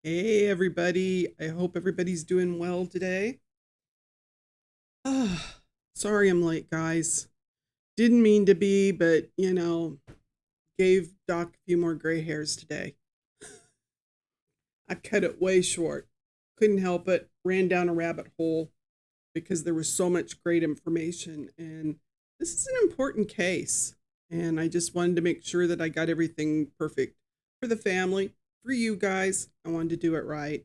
Hey, everybody. I hope everybody's doing well today. Ah, sorry I'm late, guys. Didn't mean to be, but, gave Doc a few more gray hairs today. I cut it way short. Couldn't help it. Ran down a rabbit hole because there was so much great information. And this is an important case. And I just wanted to make sure that I got everything perfect for the family, for you guys. I wanted to do it right.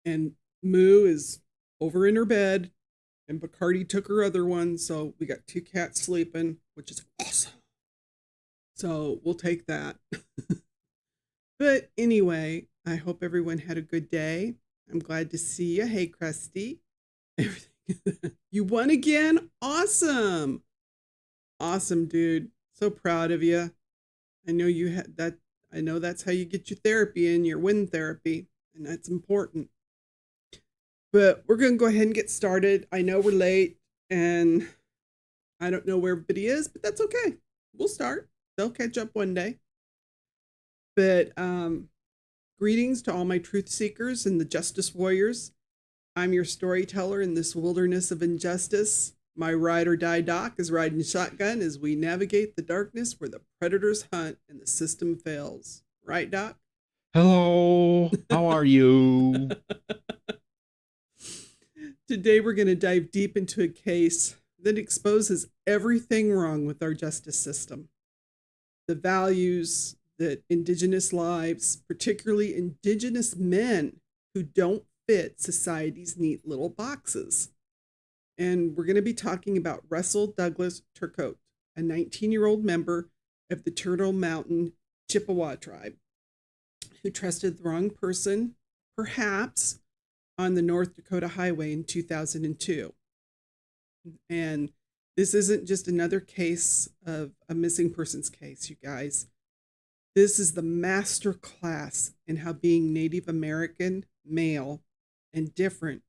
And Moo is over in her bed, and Bacardi took her other one, so we got two cats sleeping, which is awesome. So we'll take that. But anyway, I hope everyone had a good day. I'm glad to see you. Hey, Krusty. You won again? Awesome. Awesome, dude. So proud of you. I know you had that. I know that's how you get your therapy in, your win therapy, and that's important. But we're going to go ahead and get started. I know we're late, and I don't know where everybody is, but that's okay. We'll start. They'll catch up one day. But greetings to all my truth seekers and the justice warriors. I'm your storyteller in this wilderness of injustice. My ride or die Doc is riding shotgun as we navigate the darkness where the predators hunt and the system fails. Right, Doc? Hello, how are you? Today we're going to dive deep into a case that exposes everything wrong with our justice system. The values that Indigenous lives, particularly Indigenous men who don't fit society's neat little boxes. And we're going to be talking about Russell Douglas Turcotte, a 19-year-old member of the Turtle Mountain Chippewa tribe, who trusted the wrong person, perhaps, on the North Dakota highway in 2002. And this isn't just another case of a missing persons case, you guys. This is the master class in how being Native American, male, and different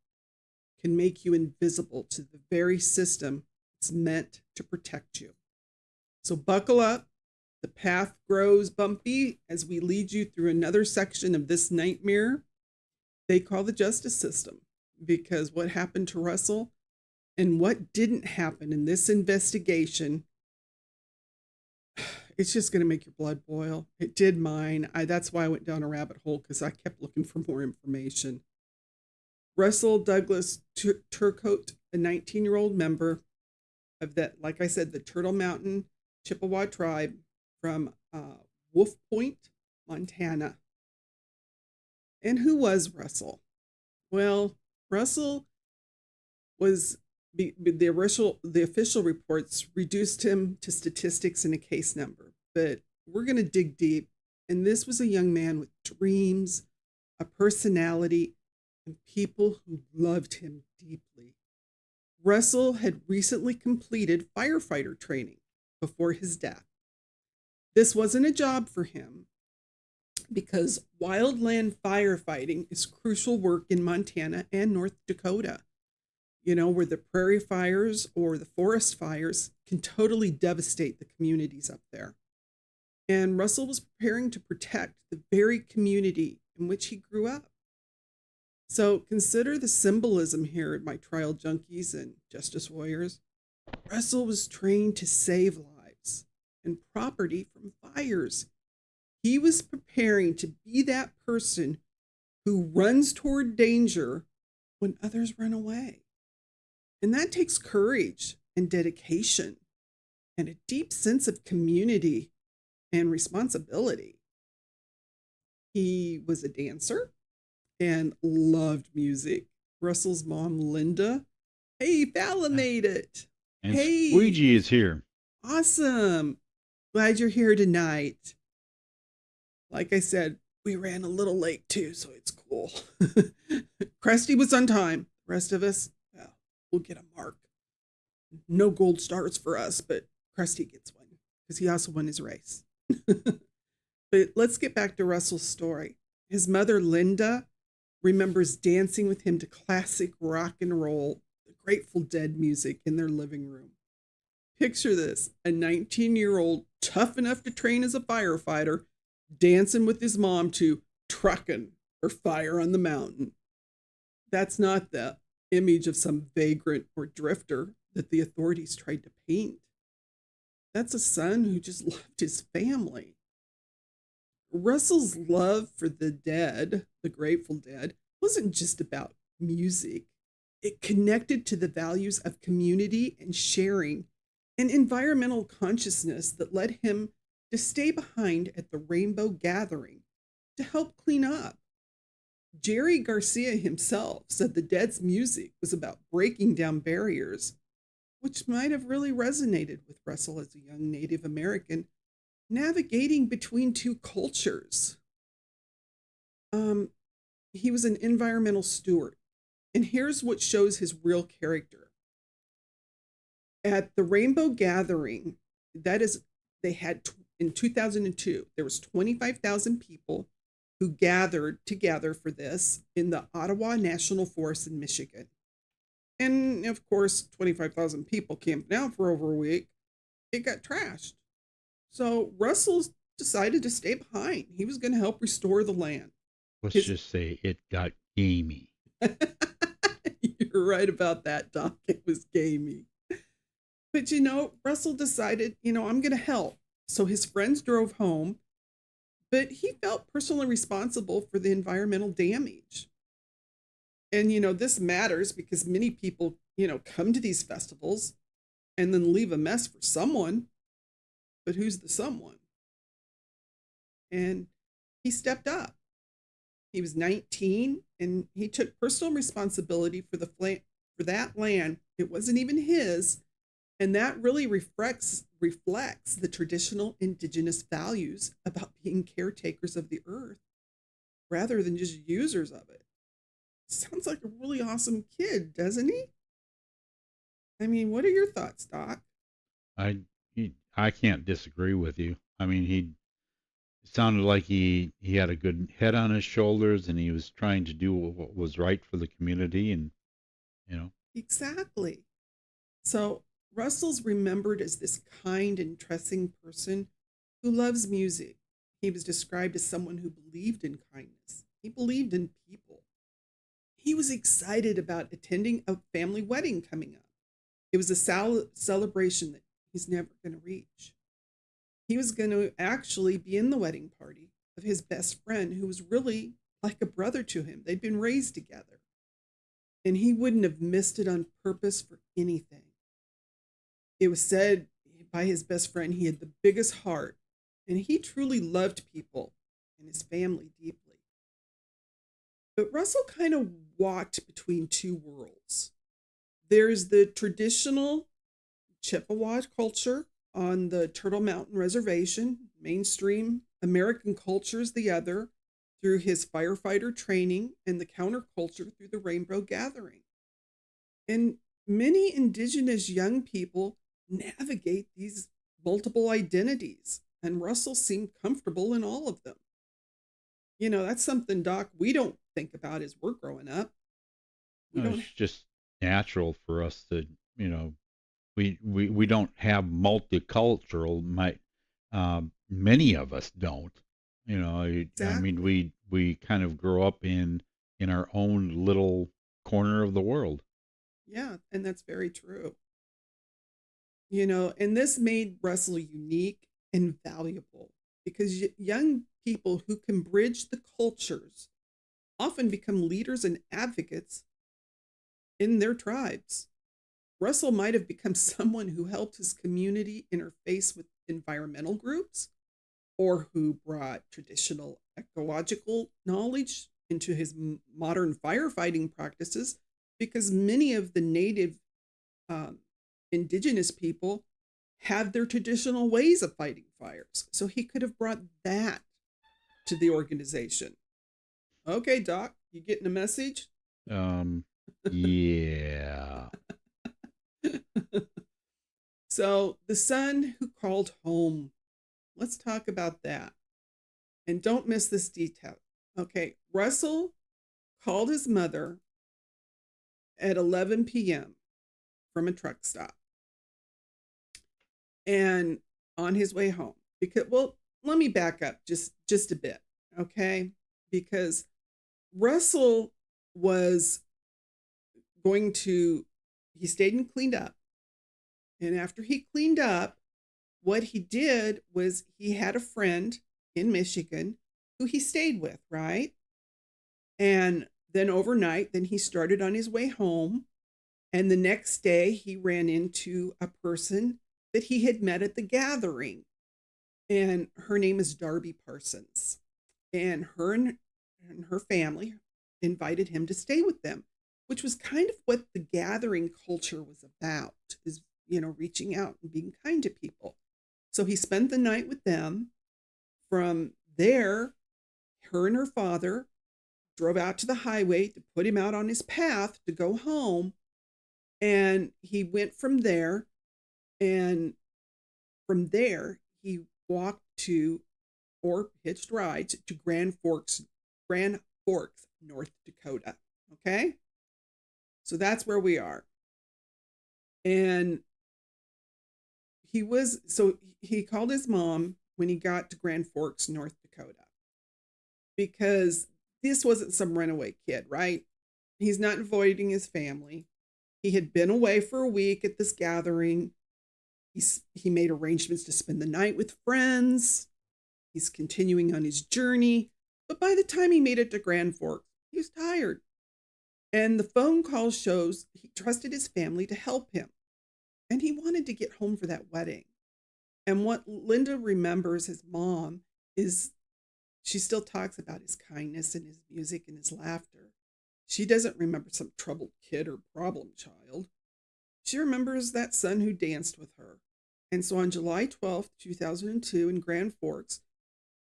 can make you invisible to the very system it's meant to protect you. So buckle up. The path grows bumpy as we lead you through another section of this nightmare they call the justice system, because what happened to Russell and what didn't happen in this investigation, it's just going to make your blood boil. It did mine. That's why I went down a rabbit hole, because I kept looking for more information. Russell Douglas Turcotte, a 19-year-old member of that, like I said, the Turtle Mountain Chippewa tribe from Wolf Point, Montana. And who was Russell? Well, Russell was the official reports reduced him to statistics and a case number, but we're going to dig deep. And this was a young man with dreams, a personality, and people who loved him deeply. Russell had recently completed firefighter training before his death. This wasn't a job for him because wildland firefighting is crucial work in Montana and North Dakota, where the prairie fires or the forest fires can totally devastate the communities up there. And Russell was preparing to protect the very community in which he grew up. So consider the symbolism here, my trial junkies and justice warriors. Russell was trained to save lives and property from fires. He was preparing to be that person who runs toward danger when others run away. And that takes courage and dedication and a deep sense of community and responsibility. He was a dancer and loved music. Russell's mom, Linda. Hey, Fallon made it. And hey, Squeegee is here. Awesome. Glad you're here tonight. Like I said, we ran a little late too, so it's cool. Krusty was on time. The rest of us, well, we'll get a mark. No gold stars for us, but Krusty gets one because he also won his race. But let's get back to Russell's story. His mother, Linda, remembers dancing with him to classic rock and roll, the Grateful Dead music in their living room. Picture this, a 19-year-old tough enough to train as a firefighter dancing with his mom to Truckin' or fire on the mountain. That's not the image of some vagrant or drifter that the authorities tried to paint. That's a son who just loved his family. Russell's love for the dead, the Grateful Dead, wasn't just about music. It connected to the values of community and sharing and environmental consciousness that led him to stay behind at the Rainbow Gathering to help clean up. Jerry Garcia himself said the Dead's music was about breaking down barriers, which might have really resonated with Russell as a young Native American navigating between two cultures. He was an environmental steward, and here's what shows his real character. At the Rainbow Gathering, that is, they had in 2002, there was 25,000 people who gathered together for this in the Ottawa National Forest in Michigan. And of course, 25,000 people camped out for over a week. It got trashed. So Russell decided to stay behind. He was going to help restore the land. Let's just say it got gamey. You're right about that, Doc. It was gamey. But Russell decided, I'm going to help. So his friends drove home, but he felt personally responsible for the environmental damage. And, this matters because many people, come to these festivals and then leave a mess for someone. But who's the someone? And he stepped up. He was 19 and he took personal responsibility for that land. It wasn't even his. And that really reflects the traditional Indigenous values about being caretakers of the earth rather than just users of it. Sounds like a really awesome kid, doesn't he? I mean, what are your thoughts, Doc? I can't disagree with you. I mean, he sounded like he had a good head on his shoulders and he was trying to do what was right for the community and. Exactly. So Russell's remembered as this kind and trusting person who loves music. He was described as someone who believed in kindness. He believed in people. He was excited about attending a family wedding coming up. It was a celebration that he's never going to reach. He was going to actually be in the wedding party of his best friend, who was really like a brother to him. They'd been raised together. And he wouldn't have missed it on purpose for anything. It was said by his best friend he had the biggest heart, and he truly loved people and his family deeply. But Russell kind of walked between two worlds. There's the traditional Chippewa culture on the Turtle Mountain Reservation, mainstream American culture is the other, through his firefighter training, and the counterculture through the Rainbow Gathering. And many Indigenous young people navigate these multiple identities, and Russell seemed comfortable in all of them. That's something, Doc, we don't think about as we're growing up. It's just natural for us to, we don't have multicultural. Many of us don't. Exactly. I mean, we kind of grow up in our own little corner of the world. Yeah, and that's very true. And this made Russell unique and valuable because young people who can bridge the cultures often become leaders and advocates in their tribes. Russell might have become someone who helped his community interface with environmental groups, or who brought traditional ecological knowledge into his modern firefighting practices, because many of the native Indigenous people have their traditional ways of fighting fires. So he could have brought that to the organization. Okay, Doc, you getting a message? Yeah. So the son who called home. Let's talk about that. And don't miss this detail. Okay, Russell called his mother at 11 p.m. from a truck stop and on his way home. Because, well, let me back up just a bit, okay? Because Russell was he stayed and cleaned up. And after he cleaned up, what he did was he had a friend in Michigan who he stayed with, right? And then overnight, then he started on his way home. And the next day, he ran into a person that he had met at the gathering. And her name is Darby Parsons. And her family invited him to stay with them, which was kind of what the gathering culture was about, is, reaching out and being kind to people. So he spent the night with them. From there, her and her father drove out to the highway to put him out on his path to go home. And he went from there. And from there, he walked to, or hitched rides to Grand Forks, North Dakota. Okay? So that's where we are. And he called his mom when he got to Grand Forks, North Dakota, because this wasn't some runaway kid, right? He's not avoiding his family. He had been away for a week at this gathering. He made arrangements to spend the night with friends. He's continuing on his journey. But by the time he made it to Grand Forks, he was tired. And the phone call shows he trusted his family to help him. And he wanted to get home for that wedding. And what Linda remembers his mom is she still talks about his kindness and his music and his laughter. She doesn't remember some troubled kid or problem child. She remembers that son who danced with her. And so on July 12th, 2002, in Grand Forks,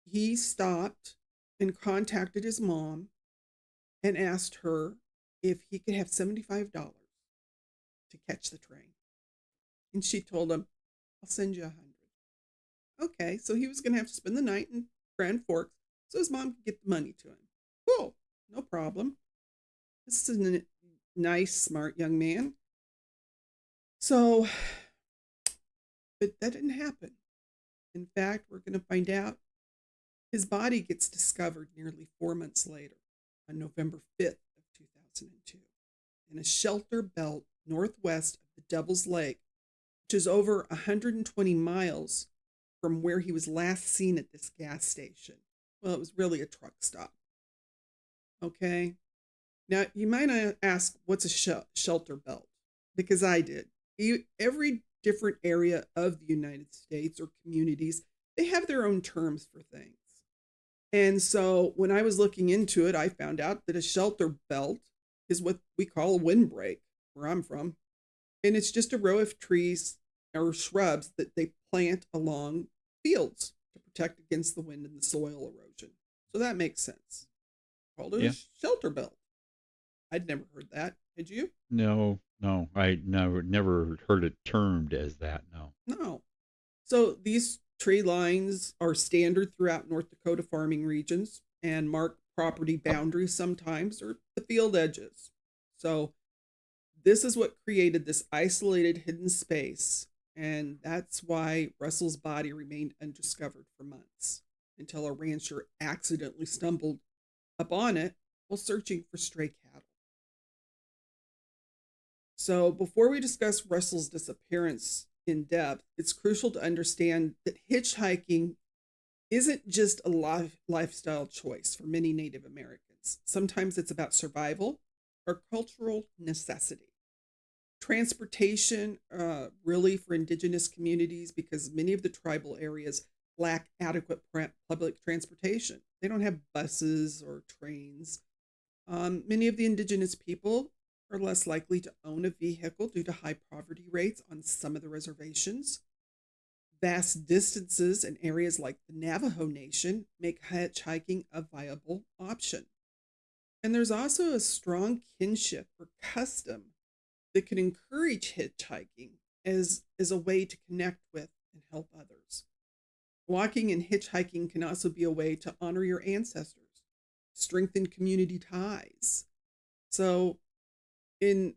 he stopped and contacted his mom and asked her if he could have $75 to catch the train. And she told him, I'll send you $100. Okay, so he was going to have to spend the night in Grand Forks so his mom could get the money to him. Cool, no problem. This is a nice, smart young man. So, but that didn't happen. In fact, we're going to find out his body gets discovered nearly 4 months later, on November 5th of 2002, in a shelter belt northwest of the Devil's Lake, which is over 120 miles from where he was last seen at this gas station. Well, it was really a truck stop. Okay. Now, you might ask, what's a shelter belt? Because I did. Every different area of the United States or communities, they have their own terms for things. And so when I was looking into it, I found out that a shelter belt is what we call a windbreak, where I'm from. And it's just a row of trees or shrubs that they plant along fields to protect against the wind and the soil erosion. So that makes sense. Called it a shelter belt. I'd never heard that. Had you? No, I never heard it termed as that. No. So these tree lines are standard throughout North Dakota farming regions and mark property boundaries sometimes, or the field edges. So this is what created this isolated hidden space. And that's why Russell's body remained undiscovered for months, until a rancher accidentally stumbled upon it while searching for stray cattle. So before we discuss Russell's disappearance in depth, it's crucial to understand that hitchhiking isn't just a lifestyle choice for many Native Americans. Sometimes it's about survival or cultural necessity. Transportation, really for Indigenous communities, because many of the tribal areas lack adequate public transportation. They don't have buses or trains. Many of the Indigenous people are less likely to own a vehicle due to high poverty rates on some of the reservations. Vast distances in areas like the Navajo Nation make hitchhiking a viable option. And there's also a strong kinship or custom that can encourage hitchhiking as a way to connect with and help others. Walking and hitchhiking can also be a way to honor your ancestors, strengthen community ties. So in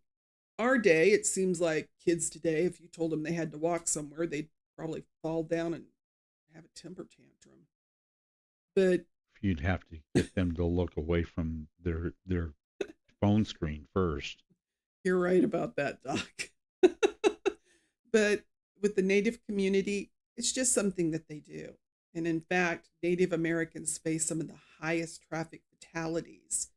our day, it seems like kids today, if you told them they had to walk somewhere, they'd probably fall down and have a temper tantrum. But you'd have to get them to look away from their phone screen first. You're right about that, Doc. But with the Native community, it's just something that they do. And in fact, Native Americans face some of the highest traffic fatalities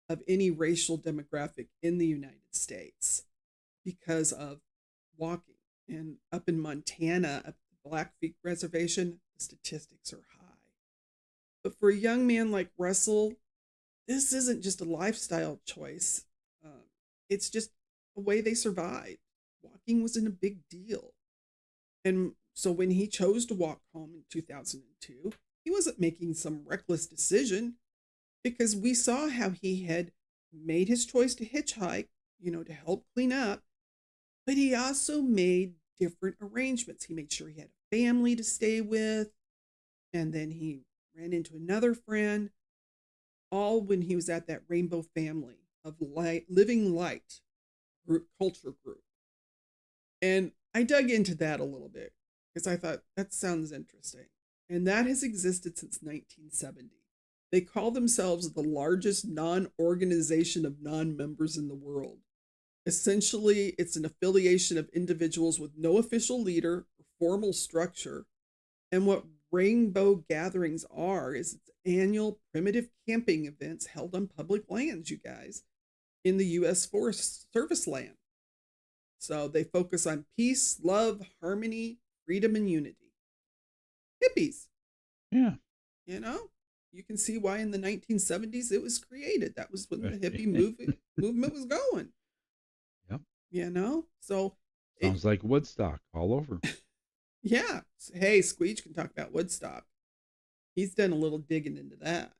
of any racial demographic in the United States because of walking. And up in Montana, at the Blackfeet Reservation, the statistics are high. But for a young man like Russell, this isn't just a lifestyle choice. It's just a way they survived. Walking wasn't a big deal. And so when he chose to walk home in 2002, he wasn't making some reckless decision, because we saw how he had made his choice to hitchhike, to help clean up, but he also made different arrangements. He made sure he had a family to stay with, and then he ran into another friend, all when he was at that Rainbow Family of Light, Living Light culture group. And I dug into that a little bit because I thought that sounds interesting. And that has existed since 1970. They call themselves the largest non-organization of non-members in the world. Essentially, it's an affiliation of individuals with no official leader or formal structure. And what rainbow gatherings are is it's annual primitive camping events held on public lands, you guys, in the U.S. Forest Service land. So they focus on peace, love, harmony, freedom, and unity. Hippies. Yeah. You can see why in the 1970s it was created. That was when the hippie movement was going. Yep. So sounds like Woodstock all over. Yeah. Hey, Squeege can talk about Woodstock. He's done a little digging into that.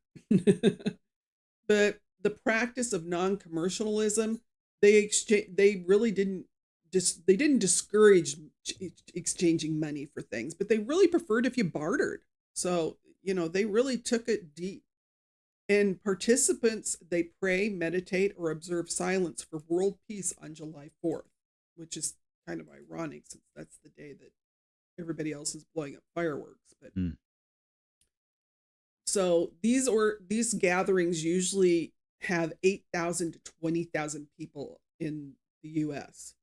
But the practice of non-commercialism, they really didn't they didn't discourage exchanging money for things, but they really preferred if you bartered. So, they really took it deep. And participants, they pray, meditate, or observe silence for world peace on July 4th, which is kind of ironic since that's the day that everybody else is blowing up fireworks. But so these gatherings usually have 8,000 to 20,000 people in the U.S.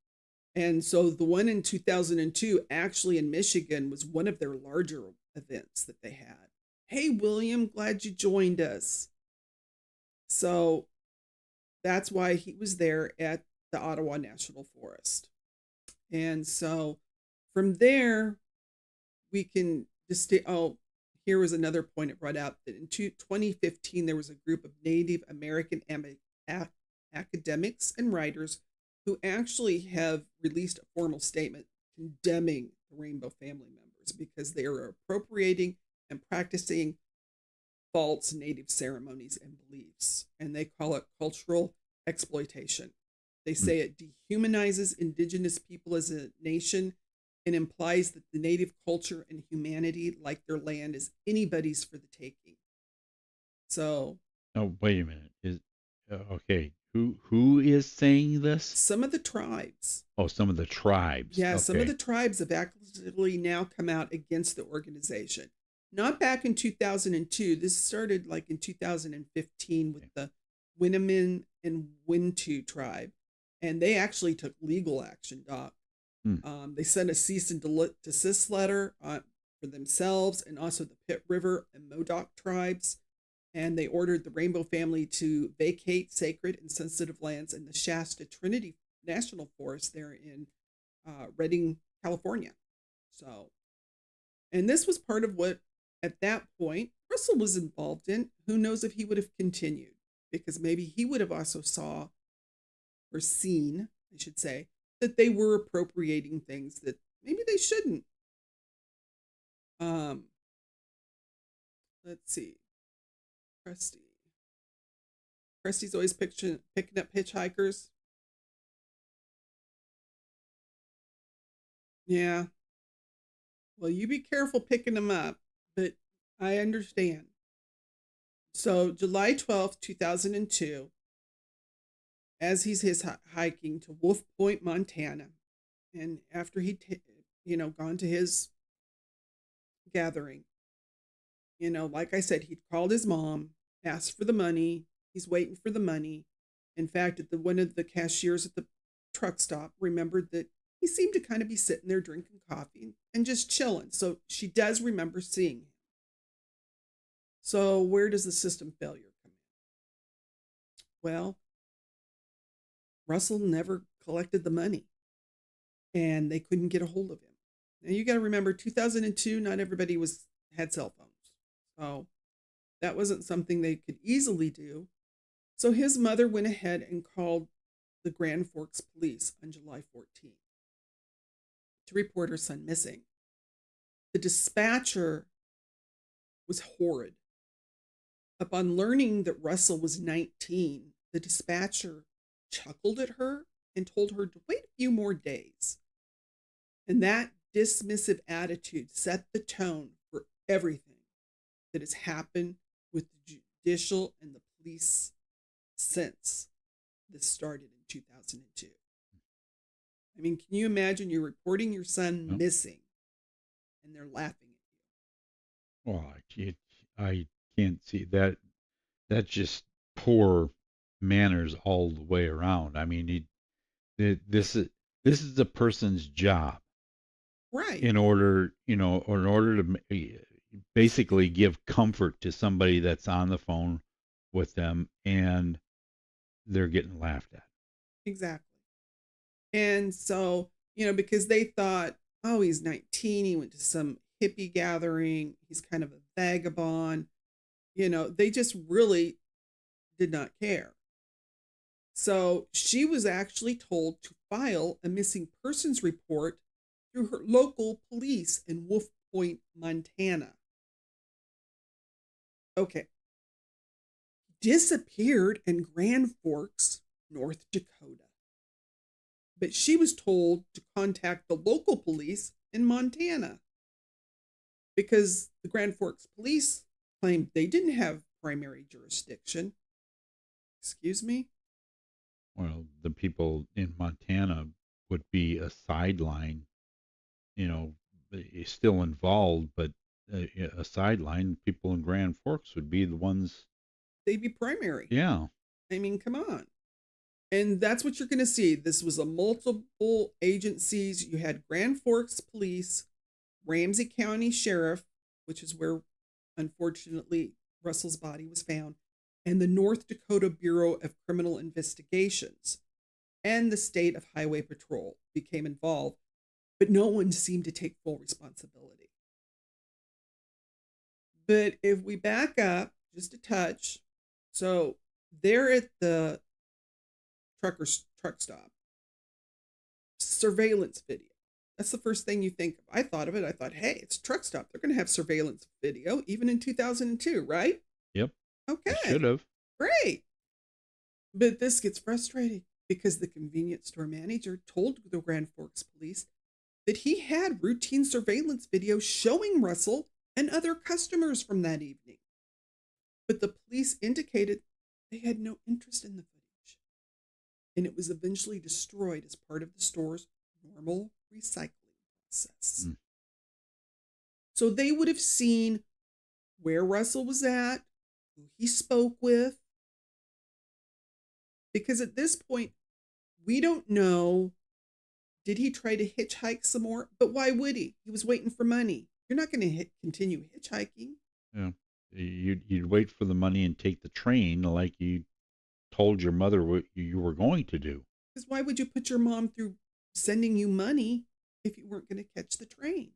And so the one in 2002, actually in Michigan, was one of their larger events that they had. Hey, William, glad you joined us. So that's why he was there at the Ottawa National Forest. And so from there, we can just here was another point it brought out that in 2015, there was a group of Native American academics and writers who actually have released a formal statement condemning the Rainbow Family members because they are appropriating and practicing false Native ceremonies and beliefs. And they call it cultural exploitation. They say it dehumanizes Indigenous people as a nation and implies that the Native culture and humanity, like their land, is anybody's for the taking. So, oh, wait a minute. Is okay. Who is saying this? Some of the tribes. Oh, some of the tribes. Yeah, okay. Some of the tribes have actually now come out against the organization. Not back in 2002. This started like in 2015 with the Winnemem and Wintu tribe. And they actually took legal action, Doc. They sent a cease and desist letter for themselves and also the Pitt River and Modoc tribes. And they ordered the Rainbow Family to vacate sacred and sensitive lands in the Shasta Trinity National Forest there in Redding, California. So, and this was part of what, at that point, Russell was involved in. Who knows if he would have continued, because maybe he would have also seen, I should say, that they were appropriating things that maybe they shouldn't. Let's see. Presty's always picking up hitchhikers. Yeah. Well, you be careful picking them up, but I understand. So July 12th, 2002, as he's hiking to Wolf Point, Montana, and after he'd gone to his gathering, Like I said, he'd called his mom, asked for the money. He's waiting for the money. In fact, one of the cashiers at the truck stop remembered that he seemed to kind of be sitting there drinking coffee and just chilling. So she does remember seeing him. So where does the system failure come in? Well, Russell never collected the money and they couldn't get a hold of him. Now you got to remember 2002, not everybody had cell phones. So that wasn't something they could easily do. So his mother went ahead and called the Grand Forks police on July 14th to report her son missing. The dispatcher was horrid. Upon learning that Russell was 19, the dispatcher chuckled at her and told her to wait a few more days. And that dismissive attitude set the tone for everything that has happened with the judicial and the police since this started in 2002. I mean, can you imagine you're reporting your son missing and they're laughing at you? Well, I can't see that. That's just poor manners all the way around. I mean, this is the person's job, right? In order, or in order to basically give comfort to somebody that's on the phone with them, and they're getting laughed at. Exactly. And so, because they thought, oh, he's 19, he went to some hippie gathering, he's kind of a vagabond, they just really did not care. So she was actually told to file a missing persons report through her local police in Wolf Point, Montana. Okay. Disappeared in Grand Forks, North Dakota. But she was told to contact the local police in Montana because the Grand Forks police claimed they didn't have primary jurisdiction. Excuse me? Well, the people in Montana would be a sideline, still involved, but a sideline. People in Grand Forks would be the ones. They'd be primary. Yeah. I mean, come on. And that's what you're going to see. This was a multiple agencies. You had Grand Forks Police, Ramsey County Sheriff, which is where, unfortunately, Russell's body was found, and the North Dakota Bureau of Criminal Investigations and the State of Highway Patrol became involved, but no one seemed to take full responsibility. But if we back up just a touch, so they're at the truck stop. Surveillance video. That's the first thing you think of. I thought of it. I thought, hey, it's a truck stop. They're going to have surveillance video even in 2002, right? Yep. Okay. Should have. Great. But this gets frustrating because the convenience store manager told the Grand Forks police that he had routine surveillance video showing Russell and other customers from that evening. But the police indicated they had no interest in the footage. And it was eventually destroyed as part of the store's normal recycling process. Mm. So they would have seen where Russell was at, who he spoke with. Because at this point, we don't know, did he try to hitchhike some more? But why would he? He was waiting for money. You're not going to continue hitchhiking. Yeah. You'd wait for the money and take the train like you told your mother what you were going to do. Because why would you put your mom through sending you money if you weren't going to catch the train?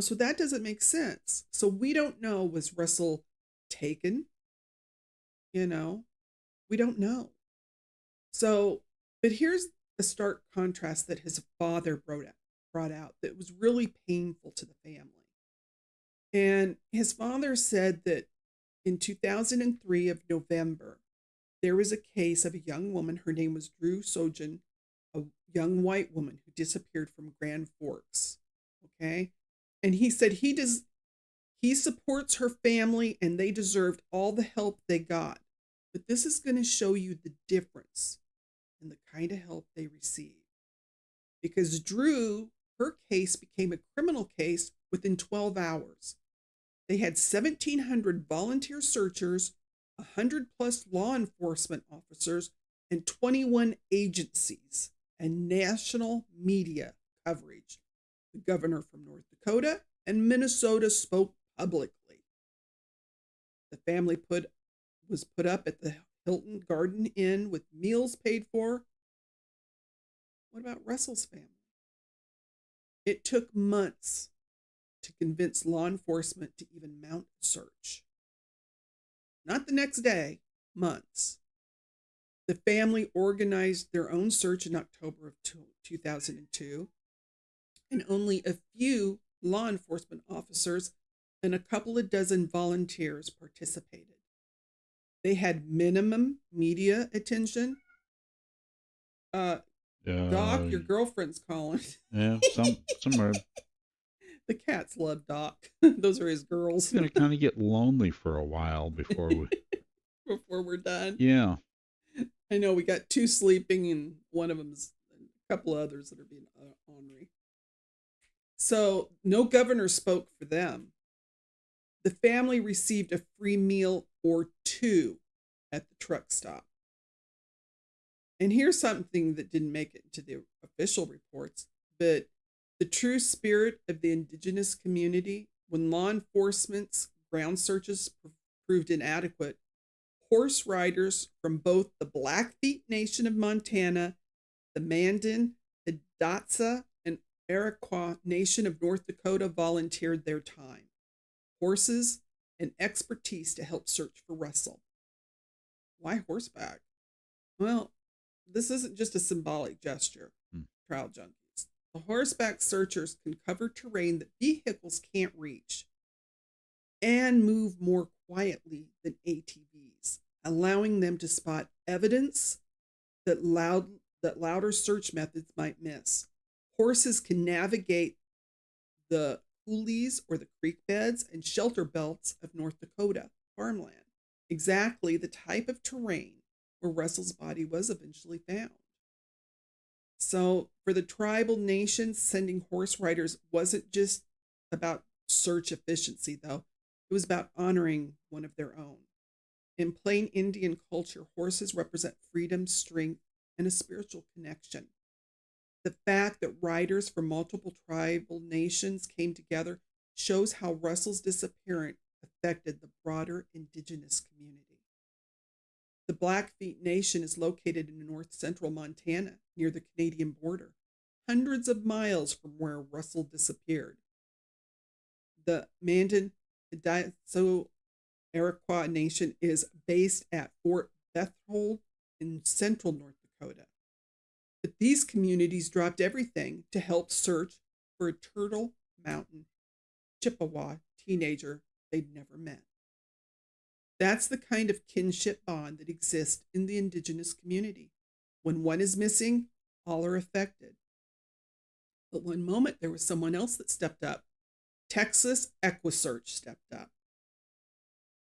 So that doesn't make sense. So we don't know, was Russell taken? We don't know. So, but here's a stark contrast that his father brought out that was really painful to the family. And his father said that in 2003 of November, there was a case of a young woman. Her name was Drew Sojan, a young white woman who disappeared from Grand Forks. Okay. And he said he supports her family and they deserved all the help they got. But this is going to show you the difference in the kind of help they received. Because Drew, her case became a criminal case within 12 hours. They had 1,700 volunteer searchers, 100 plus law enforcement officers, and 21 agencies and national media coverage. The governor from North Dakota and Minnesota spoke publicly. The family was put up at the Hilton Garden Inn with meals paid for. What about Russell's family? It took months to convince law enforcement to even mount a search. Not the next day, months. The family organized their own search in October of 2002, and only a few law enforcement officers and a couple of dozen volunteers participated. They had minimum media attention. Doc, your girlfriend's calling. Yeah, somewhere. The cats love Doc. Those are his girls. It's gonna kind of get lonely for a while before we're done. Yeah. I know we got 2 sleeping, and one of them's a couple of others that are being ornery. So no governor spoke for them. The family received a free meal or 2 at the truck stop. And here's something that didn't make it into the official reports, but the true spirit of the Indigenous community, when law enforcement's ground searches proved inadequate, horse riders from both the Blackfeet Nation of Montana, the Mandan, Hidatsa, and Iroquois Nation of North Dakota volunteered their time, horses, and expertise to help search for Russell. Why horseback? Well, this isn't just a symbolic gesture, Trail Junkies. The horseback searchers can cover terrain that vehicles can't reach and move more quietly than ATVs, allowing them to spot evidence that louder search methods might miss. Horses can navigate the coulees or the creek beds and shelter belts of North Dakota farmland, exactly the type of terrain where Russell's body was eventually found. So for the tribal nations, sending horse riders wasn't just about search efficiency, though. It was about honoring one of their own. In plain Indian culture, horses represent freedom, strength, and a spiritual connection. The fact that riders from multiple tribal nations came together shows how Russell's disappearance affected the broader Indigenous community. The Blackfeet Nation is located in north central Montana near the Canadian border, hundreds of miles from where Russell disappeared. The Mandan Hidatsa Iroquois Nation is based at Fort Berthold in central North Dakota. But these communities dropped everything to help search for a Turtle Mountain Chippewa teenager they'd never met. That's the kind of kinship bond that exists in the Indigenous community. When one is missing, all are affected. But one moment, there was someone else that stepped up. Texas EquiSearch stepped up.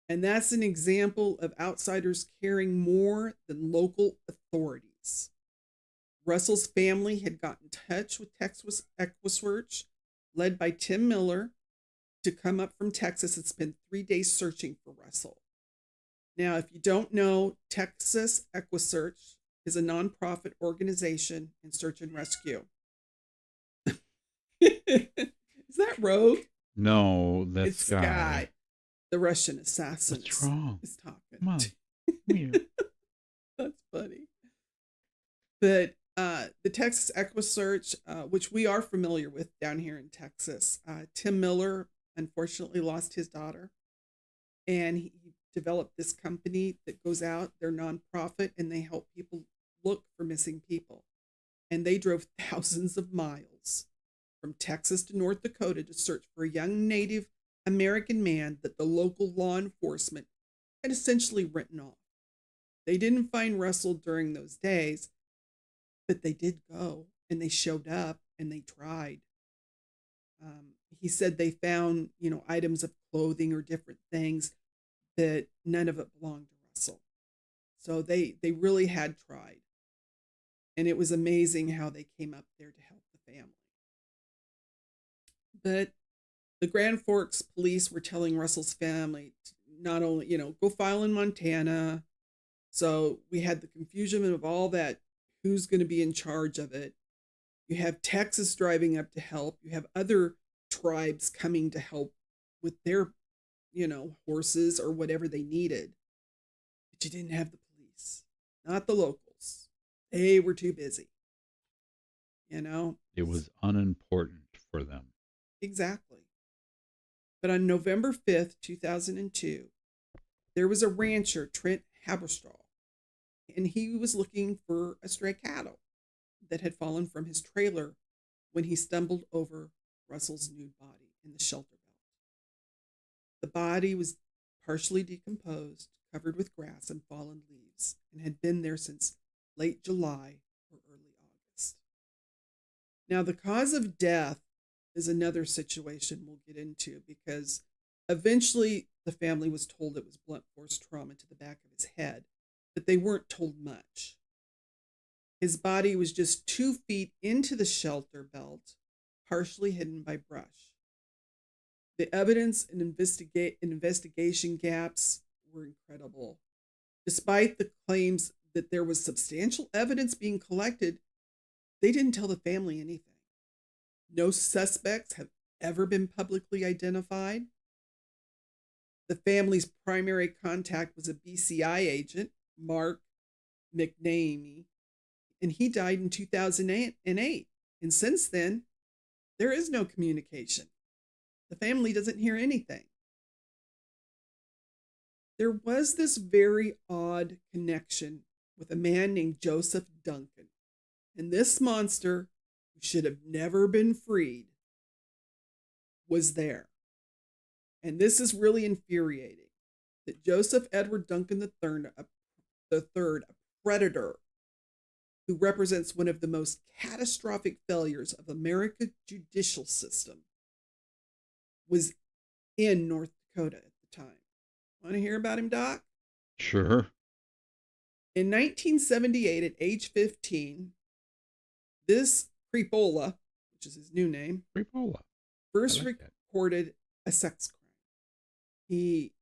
And that's an example of outsiders caring more than local authorities. Russell's family had got in touch with Texas EquiSearch, led by Tim Miller, to come up from Texas and spend 3 days searching for Russell. Now, if you don't know, Texas EquiSearch is a nonprofit organization in search and rescue. Is that Rogue? No, that's It's Sky. The Russian assassin. What's wrong? Is talking. Come on. Weird. That's funny. But the Texas EquiSearch, which we are familiar with down here in Texas, Tim Miller unfortunately lost his daughter, and he developed this company that goes out, they're nonprofit, and they help people look for missing people. And they drove thousands of miles from Texas to North Dakota to search for a young Native American man that the local law enforcement had essentially written off. They didn't find Russell during those days, but they did go, and they showed up, and they tried. He said they found, items of clothing or different things, that none of it belonged to Russell. So they really had tried. And it was amazing how they came up there to help the family. But The Grand Forks police were telling Russell's family to not only, go file in Montana. So we had the confusion of all that, who's going to be in charge of it. You have Texas driving up to help. You have other tribes coming to help with their, horses or whatever they needed. But you didn't have the police, not the locals. They were too busy. It was unimportant for them. Exactly. But on November 5th, 2002, there was a rancher, Trent Haberstraw, and he was looking for a stray cattle that had fallen from his trailer when he stumbled over Russell's nude body in the shelter belt. The body was partially decomposed, covered with grass and fallen leaves, and had been there since late July or early August. Now, the cause of death is another situation we'll get into, because eventually the family was told it was blunt force trauma to the back of his head, but they weren't told much. His body was just 2 feet into the shelter belt, partially hidden by brush. The evidence and investigation gaps were incredible. Despite the claims that there was substantial evidence being collected, they didn't tell the family anything. No suspects have ever been publicly identified. The family's primary contact was a BCI agent, Mark McNamee, and he died in 2008. And since then, there is no communication. The family doesn't hear anything. There was this very odd connection with a man named Joseph Duncan, and this monster, who should have never been freed, was there. And this is really infuriating, that Joseph Edward Duncan III, a predator who represents one of the most catastrophic failures of America's judicial system, was in North Dakota at the time. Want to hear about him, Doc? Sure. In 1978, at age 15, this Creepola, which is his new name, first reported a sex crime. He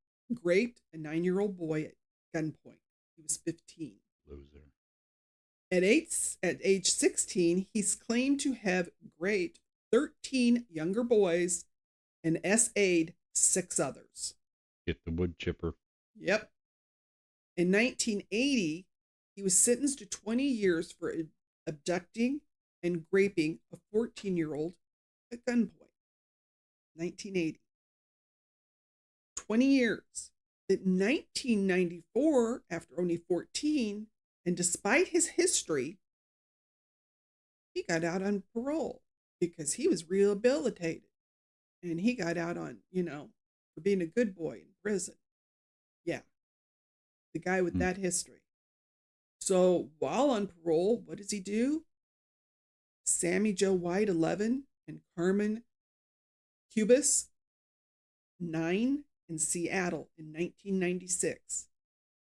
raped a 9-year-old boy at gunpoint. He was 15. Loser. At age 16, he's claimed to have raped 13 younger boys and SA'd 6 others. Get the wood chipper. Yep. In 1980, he was sentenced to 20 years for abducting and raping a 14-year-old at gunpoint. 1980. 20 years. In 1994, after only 14, and despite his history, he got out on parole because he was rehabilitated. And he got out on, for being a good boy in prison. Yeah. The guy with that history. So while on parole, what does he do? Sammy Jo White, 11, and Carmen Cubis, 9, in Seattle in 1996.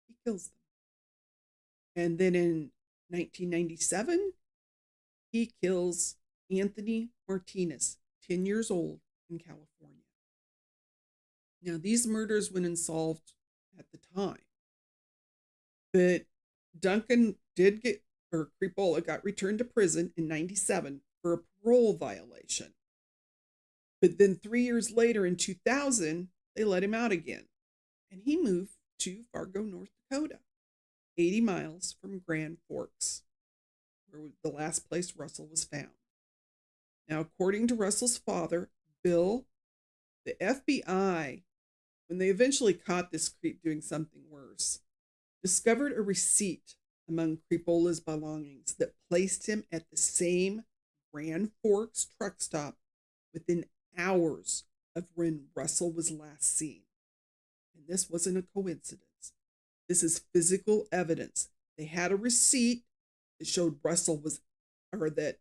He kills them. And then in 1997, he kills Anthony Martinez, 10 years old, in California. Now, these murders went unsolved at the time, but Duncan Creepola got returned to prison in 97 for a parole violation. But then 3 years later, in 2000, they let him out again, and he moved to Fargo, North Dakota, 80 miles from Grand Forks, where the last place Russell was found. Now, according to Russell's father, Bill, the FBI, when they eventually caught this creep doing something worse, discovered a receipt among Creepola's belongings that placed him at the same Grand Forks truck stop within hours of when Russell was last seen. And this wasn't a coincidence. This is physical evidence. They had a receipt that showed that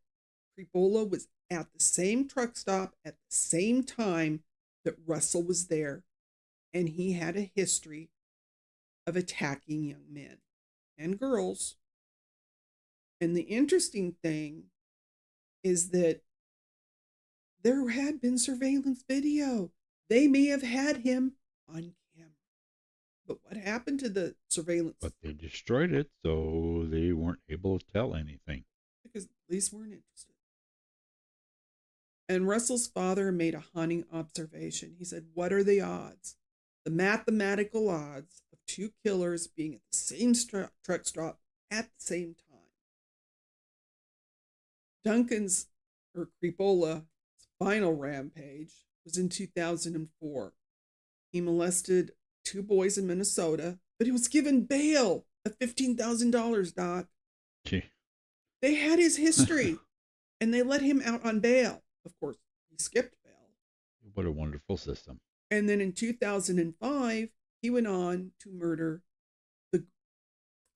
Creepola was at the same truck stop at the same time that Russell was there, and he had a history of attacking young men and girls. And the interesting thing is that There had been surveillance video. They may have had him on camera. But what happened to the surveillance? But they destroyed it, so they weren't able to tell anything. Because the police weren't interested. And Russell's father made a haunting observation. He said, "What are the odds? The mathematical odds of two killers being at the same truck stop at the same time." Duncan's, or Creepola, final rampage was in 2004. He molested 2 boys in Minnesota, but he was given bail of $15,000, Doc. Gee. They had his history, and they let him out on bail. Of course, he skipped bail. What a wonderful system. And then in 2005, he went on to murder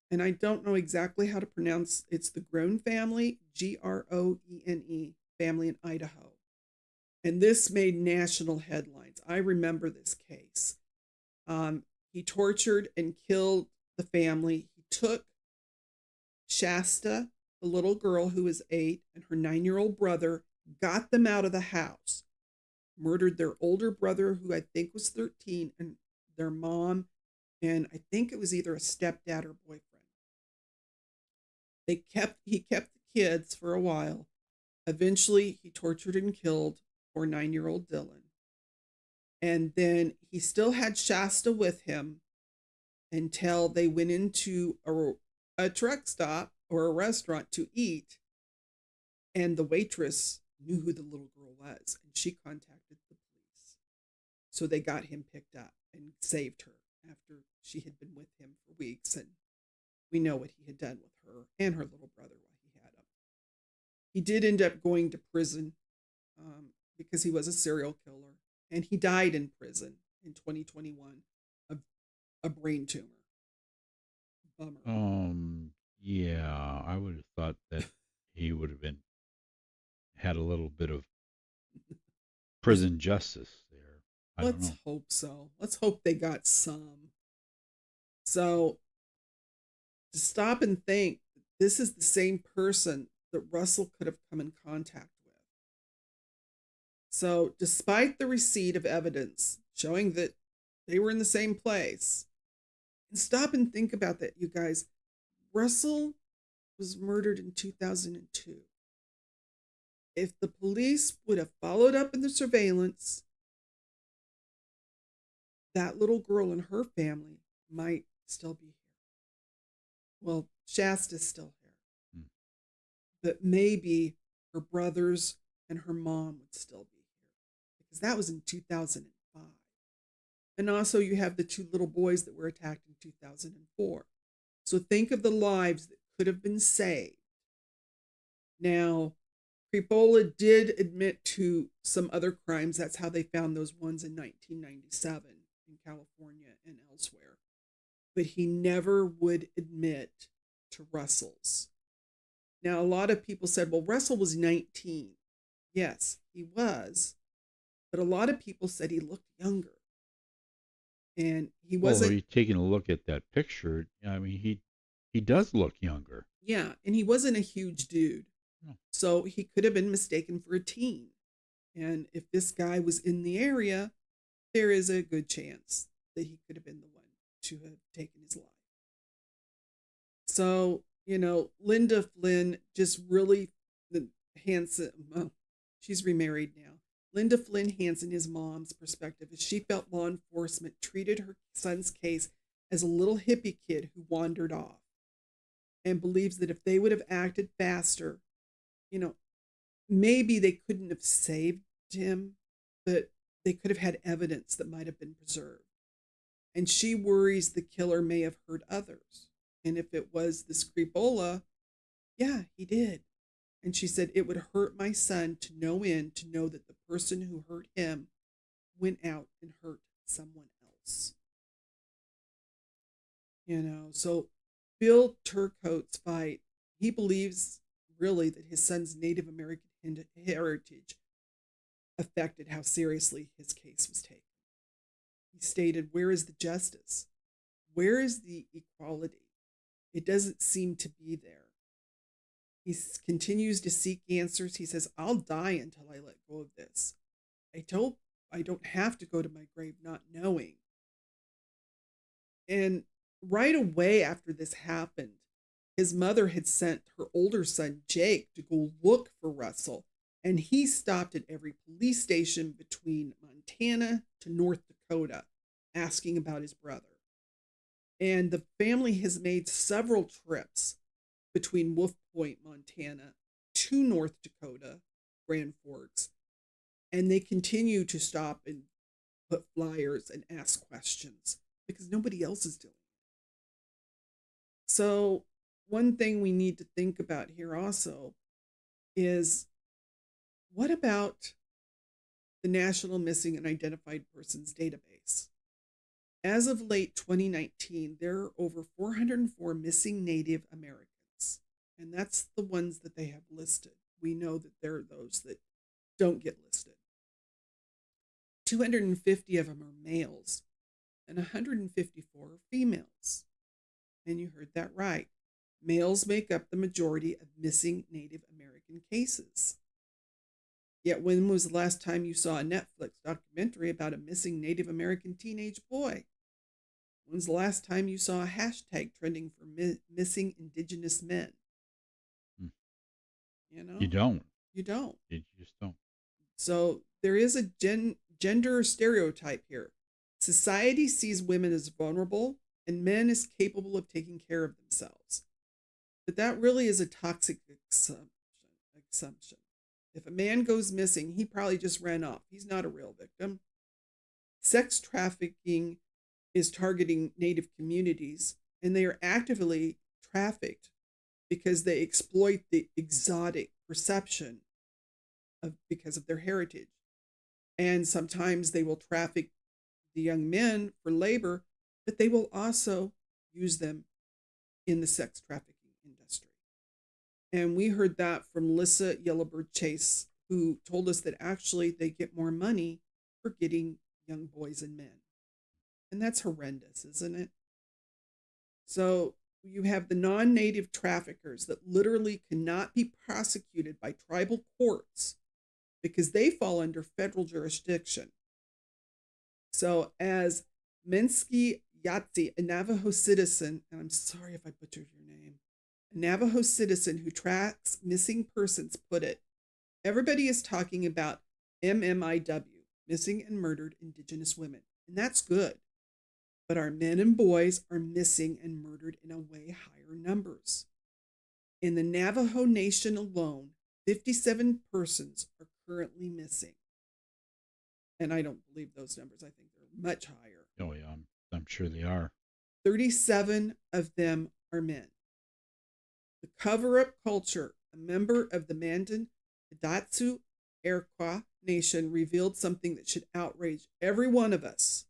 and I don't know exactly how to pronounce, it's the Groene family, Groene family in Idaho. And this made national headlines. I remember this case. He tortured and killed the family. He took Shasta, the little girl who was 8, and her 9-year-old brother, got them out of the house, murdered their older brother, who I think was 13, and their mom, and I think it was either a stepdad or boyfriend. He kept the kids for a while. Eventually, he tortured and killed poor 9-year-old Dylan. And then he still had Shasta with him until they went into a truck stop or a restaurant to eat. And the waitress knew who the little girl was, and she contacted the police. So they got him picked up and saved her after she had been with him for weeks. And we know what he had done with her and her little brother while he had him. He did end up going to prison because he was a serial killer, and he died in prison in 2021 of a brain tumor. Bummer. Yeah, I would have thought that he would have had a little bit of prison justice there. Let's hope so. Let's hope they got some. So, to stop and think, this is the same person that Russell could have come in contact with. So, despite the receipt of evidence showing that they were in the same place, and stop and think about that, you guys. Russell was murdered in 2002. If the police would have followed up in the surveillance, that little girl and her family might still be here. Well, Shasta's still here. But maybe her brothers and her mom would still be here, because that was in 2005. And also you have the 2 little boys that were attacked in 2004. So think of the lives that could have been saved. Now, Creepola did admit to some other crimes. That's how they found those ones in 1997 in California and elsewhere. But he never would admit to Russell's. Now, a lot of people said, well, Russell was 19. Yes, he was. But a lot of people said he looked younger. And he wasn't. Well, taking a look at that picture, I mean, he does look younger. Yeah, and he wasn't a huge dude. No. So he could have been mistaken for a teen. And if this guy was in the area, there is a good chance that he could have been the one to have taken his life. So, Linda Flynn just really handsome. Well, she's remarried now. Linda Flynn Hansen, his mom's perspective, is she felt law enforcement treated her son's case as a little hippie kid who wandered off, and believes that if they would have acted faster, maybe they couldn't have saved him, but they could have had evidence that might have been preserved. And she worries the killer may have hurt others. And if it was this Creepola, yeah, he did. And she said, it would hurt my son to no end to know that the person who hurt him went out and hurt someone else. So Bill Turcotte's fight, he believes really that his son's Native American heritage affected how seriously his case was taken. He stated, where is the justice? Where is the equality? It doesn't seem to be there. Continues to seek answers. He says, I'll die until I let go of this. I don't have to go to my grave not knowing. And right away after this happened, his mother had sent her older son, Jake, to go look for Russell. And he stopped at every police station between Montana to North Dakota asking about his brother. And the family has made several trips between Wolf Point, Montana to North Dakota, Grand Forks. And they continue to stop and put flyers and ask questions because nobody else is doing it. So one thing we need to think about here also is, what about the National Missing and Identified Persons Database? As of late 2019, there are over 404 missing Native Americans, and that's the ones that they have listed. We know that there are those that don't get listed. 250 of them are males, and 154 are females. And you heard that right. Males make up the majority of missing Native American cases. Yet when was the last time you saw a Netflix documentary about a missing Native American teenage boy? When's the last time you saw a hashtag trending for missing Indigenous men? You know? You don't. You don't. You just don't. So there is a gender stereotype here. Society sees women as vulnerable and men as capable of taking care of themselves. But that really is a toxic assumption. If a man goes missing, he probably just ran off. He's not a real victim. Sex trafficking is targeting Native communities, and they are actively trafficked because they exploit the exotic perception because of their heritage. And sometimes they will traffic the young men for labor, but they will also use them in the sex trafficking industry. And we heard that from Lissa Yellowbird Chase, who told us that actually they get more money for getting young boys and men. And that's horrendous, isn't it? So you have the non-native traffickers that literally cannot be prosecuted by tribal courts because they fall under federal jurisdiction. So as Mensky Yatsi, a Navajo citizen, and I'm sorry if I butchered your name, a Navajo citizen who tracks missing persons, put it, everybody is talking about MMIW, missing and murdered Indigenous women. And that's good. But our men and boys are missing and murdered in a way higher numbers. In the Navajo Nation alone, 57 persons are currently missing. And I don't believe those numbers. I think they're much higher. Oh, yeah, I'm sure they are. 37 of them are men. The cover-up culture, a member of the Mandan Hidatsu Iroquois Nation, revealed something that should outrage every one of us.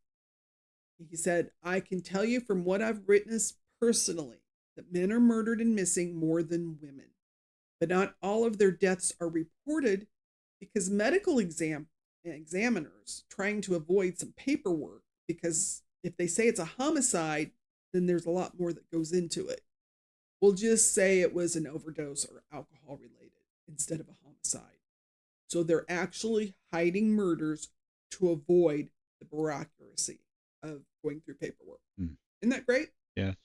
He said, I can tell you from what I've witnessed personally that men are murdered and missing more than women. But not all of their deaths are reported because medical examiners trying to avoid some paperwork, because if they say it's a homicide, then there's a lot more that goes into it. We'll just say it was an overdose or alcohol related instead of a homicide. So they're actually hiding murders to avoid the bureaucracy of going through paperwork. Isn't that great? Yes.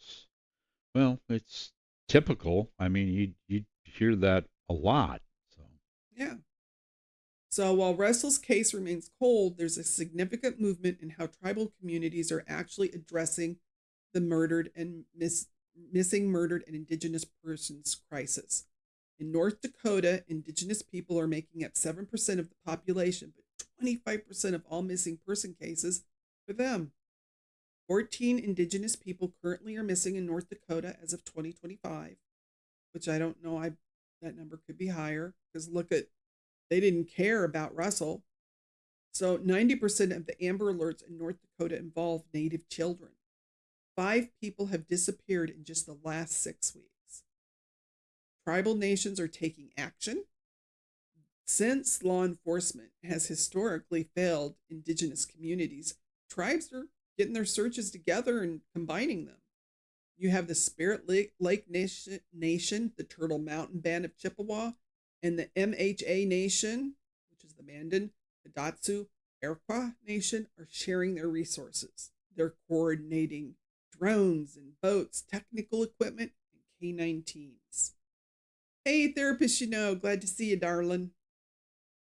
Well, it's typical. I mean, you hear that a lot. So yeah. So while Russell's case remains cold, there's a significant movement in how tribal communities are actually addressing the murdered and missing, murdered, and Indigenous persons crisis. In North Dakota, Indigenous people are making up 7% of the population, but 25% of all missing person cases for them. 14 Indigenous people currently are missing in North Dakota as of 2025, which I don't know. That number could be higher because look at, they didn't care about Russell. So 90% of the Amber Alerts in North Dakota involve Native children. 5 people have disappeared in just the last 6 weeks. Tribal nations are taking action. Since law enforcement has historically failed Indigenous communities, tribes are getting their searches together and combining them. You have the Spirit Lake Nation, the Turtle Mountain Band of Chippewa, and the MHA Nation, which is the Mandan, Hidatsu, Iroquois Nation, are sharing their resources. They're coordinating drones and boats, technical equipment, and canine teams. Hey, therapist, glad to see you, darling.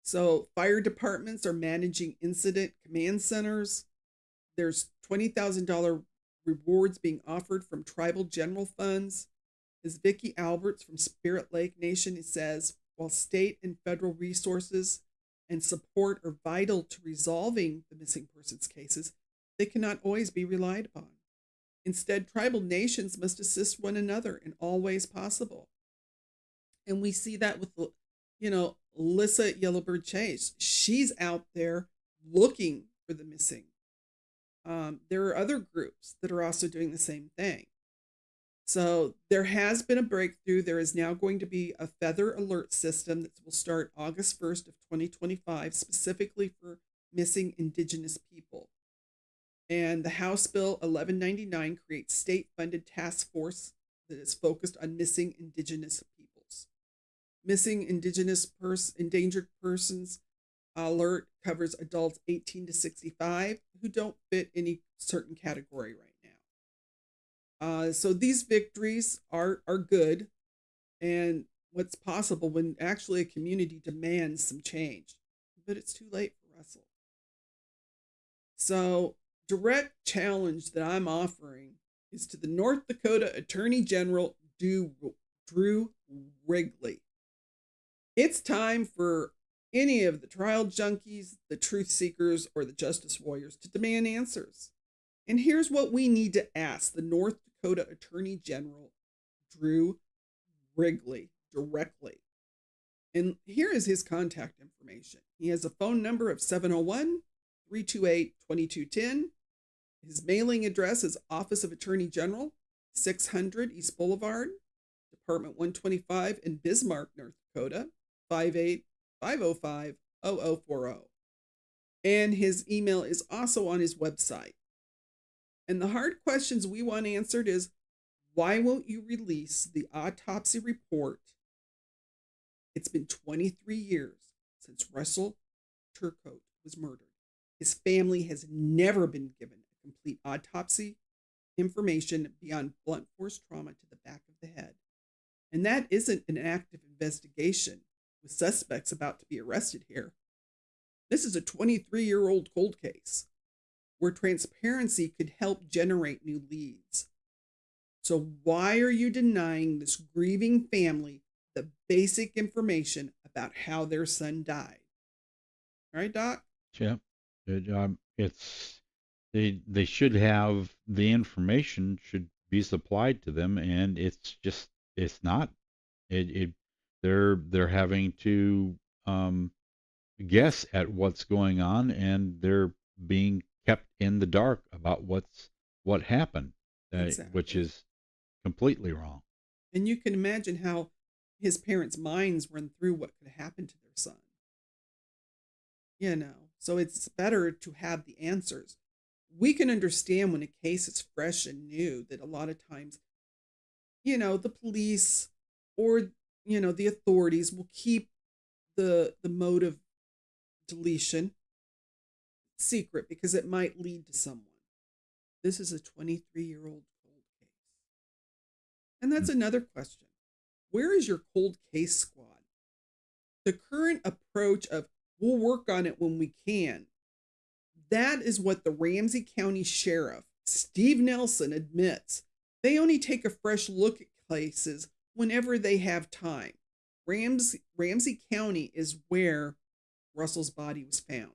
So, fire departments are managing incident command centers. There's $20,000 rewards being offered from tribal general funds. As Vicki Alberts from Spirit Lake Nation says, while state and federal resources and support are vital to resolving the missing persons cases, they cannot always be relied upon. Instead, tribal nations must assist one another in all ways possible. And we see that with, Alyssa at Yellowbird Chase. She's out there looking for the missing. There are other groups that are also doing the same thing. So there has been a breakthrough. There is now going to be a feather alert system that will start August 1st of 2025, specifically for missing Indigenous people. And the House Bill 1199 creates state-funded task force that is focused on missing Indigenous peoples. Missing endangered persons alert covers adults 18 to 65 who don't fit any certain category right now. So these victories are good, and what's possible when actually a community demands some change, but it's too late for Russell. So direct challenge that I'm offering is to the North Dakota Attorney General Drew Wrigley. It's time for any of the trial junkies, the truth seekers, or the justice warriors to demand answers. And here's what we need to ask the North Dakota Attorney General Drew Wrigley directly. And here is his contact information. He has a phone number of 701-328-2210. His mailing address is Office of Attorney General, 600 East Boulevard, Department 125 in Bismarck, North Dakota, 58505-0040. And his email is also on his website. And the hard questions we want answered is, why won't you release the autopsy report? It's been 23 years since Russell Turcotte was murdered. His family has never been given a complete autopsy information beyond blunt force trauma to the back of the head. And that isn't an active investigation with suspects about to be arrested here. This is a 23-year-old cold case where transparency could help generate new leads. So why are you denying this grieving family the basic information about how their son died? All right, Doc? Yeah. It's they should have the information should be supplied to them, and it's not. They're having to guess at what's going on, and they're being kept in the dark about what happened, Exactly. which is completely wrong. And you can imagine how his parents' minds run through what could happen to their son. So it's better to have the answers. We can understand when a case is fresh and new that a lot of times, the police or, the authorities will keep the mode of deletion secret because it might lead to someone. This is a 23-year-old cold case. And that's another question. Where is your cold case squad? The current approach of we'll work on it when we can. That is what the Ramsey County Sheriff, Steve Nelson, admits. They only take a fresh look at cases whenever they have time. Ramsey County is where Russell's body was found.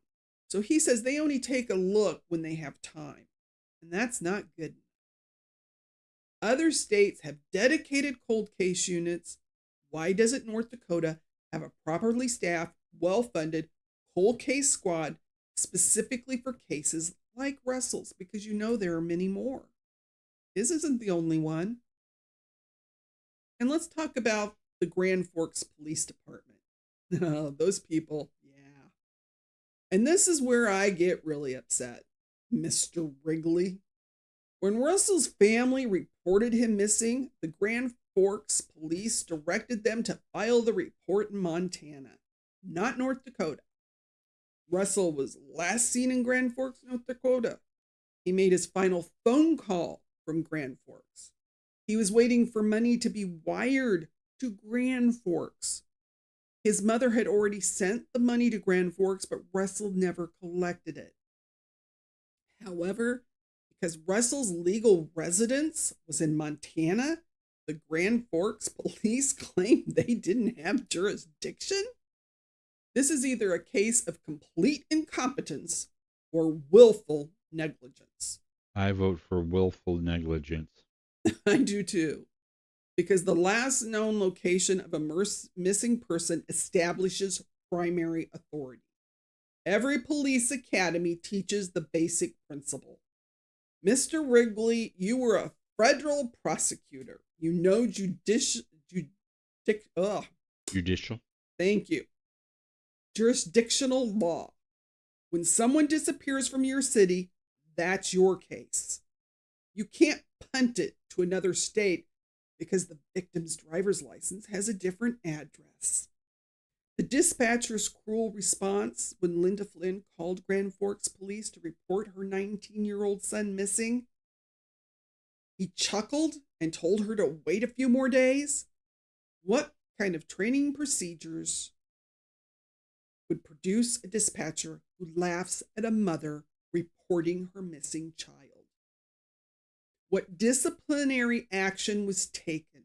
So he says they only take a look when they have time. And that's not good. Other states have dedicated cold case units. Why doesn't North Dakota have a properly staffed, well-funded cold case squad specifically for cases like Russell's? Because there are many more. His isn't the only one. And let's talk about the Grand Forks Police Department. Those people, yeah. And this is where I get really upset, Mr. Wrigley. When Russell's family reported him missing, the Grand Forks police directed them to file the report in Montana, not North Dakota. Russell was last seen in Grand Forks, North Dakota. He made his final phone call from Grand Forks. He was waiting for money to be wired to Grand Forks. His mother had already sent the money to Grand Forks, but Russell never collected it. However, because Russell's legal residence was in Montana, the Grand Forks police claimed they didn't have jurisdiction. This is either a case of complete incompetence or willful negligence. I vote for willful negligence. I do too, because the last known location of a missing person establishes primary authority. Every police academy teaches the basic principle. Mr. Wrigley, you were a federal prosecutor. You know judicial. Thank you. Jurisdictional law. When someone disappears from your city, that's your case. You can't punt it to another state because the victim's driver's license has a different address. The dispatcher's cruel response when Linda Flynn called Grand Forks police to report her 19-year-old son missing. He chuckled and told her to wait a few more days. What kind of training procedures would produce a dispatcher who laughs at a mother reporting her missing child? What disciplinary action was taken?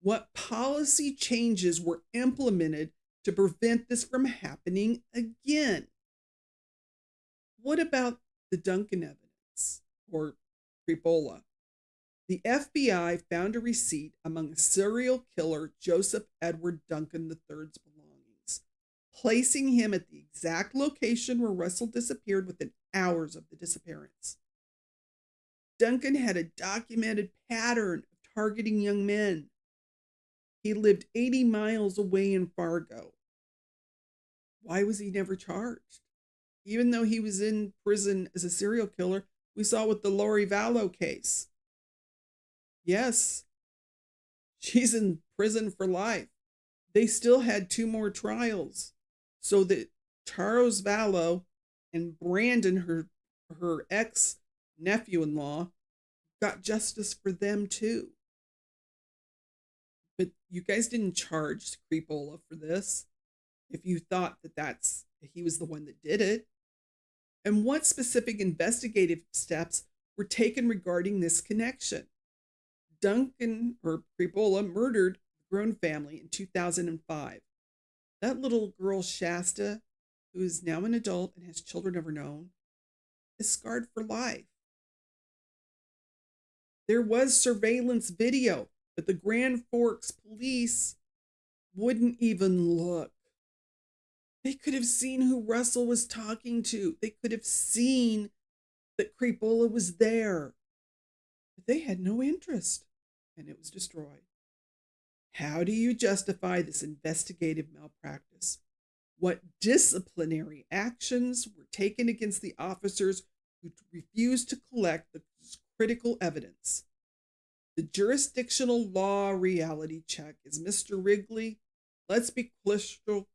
What policy changes were implemented to prevent this from happening again? What about the Duncan evidence, or Creepola? The FBI found a receipt among serial killer Joseph Edward Duncan III's belongings, placing him at the exact location where Russell disappeared within hours of the disappearance. Duncan had a documented pattern of targeting young men. He lived 80 miles away in Fargo. Why was he never charged? Even though he was in prison as a serial killer, we saw with the Lori Vallow case. Yes, she's in prison for life. They still had 2 more trials so that Charles Vallow and Brandon, her ex-nephew-in-law, got justice for them too. But you guys didn't charge Creepola for this if you thought that he was the one that did it. And what specific investigative steps were taken regarding this connection? Duncan, or Creepola, murdered the Grown family in 2005. That little girl, Shasta, who is now an adult and has children of her own, is scarred for life. There was surveillance video, but the Grand Forks police wouldn't even look. They could have seen who Russell was talking to. They could have seen that Creepola was there. But they had no interest, and it was destroyed. How do you justify this investigative malpractice? What disciplinary actions were taken against the officers who refused to collect the critical evidence? The jurisdictional law reality check is Mr. Wrigley. Let's be crystal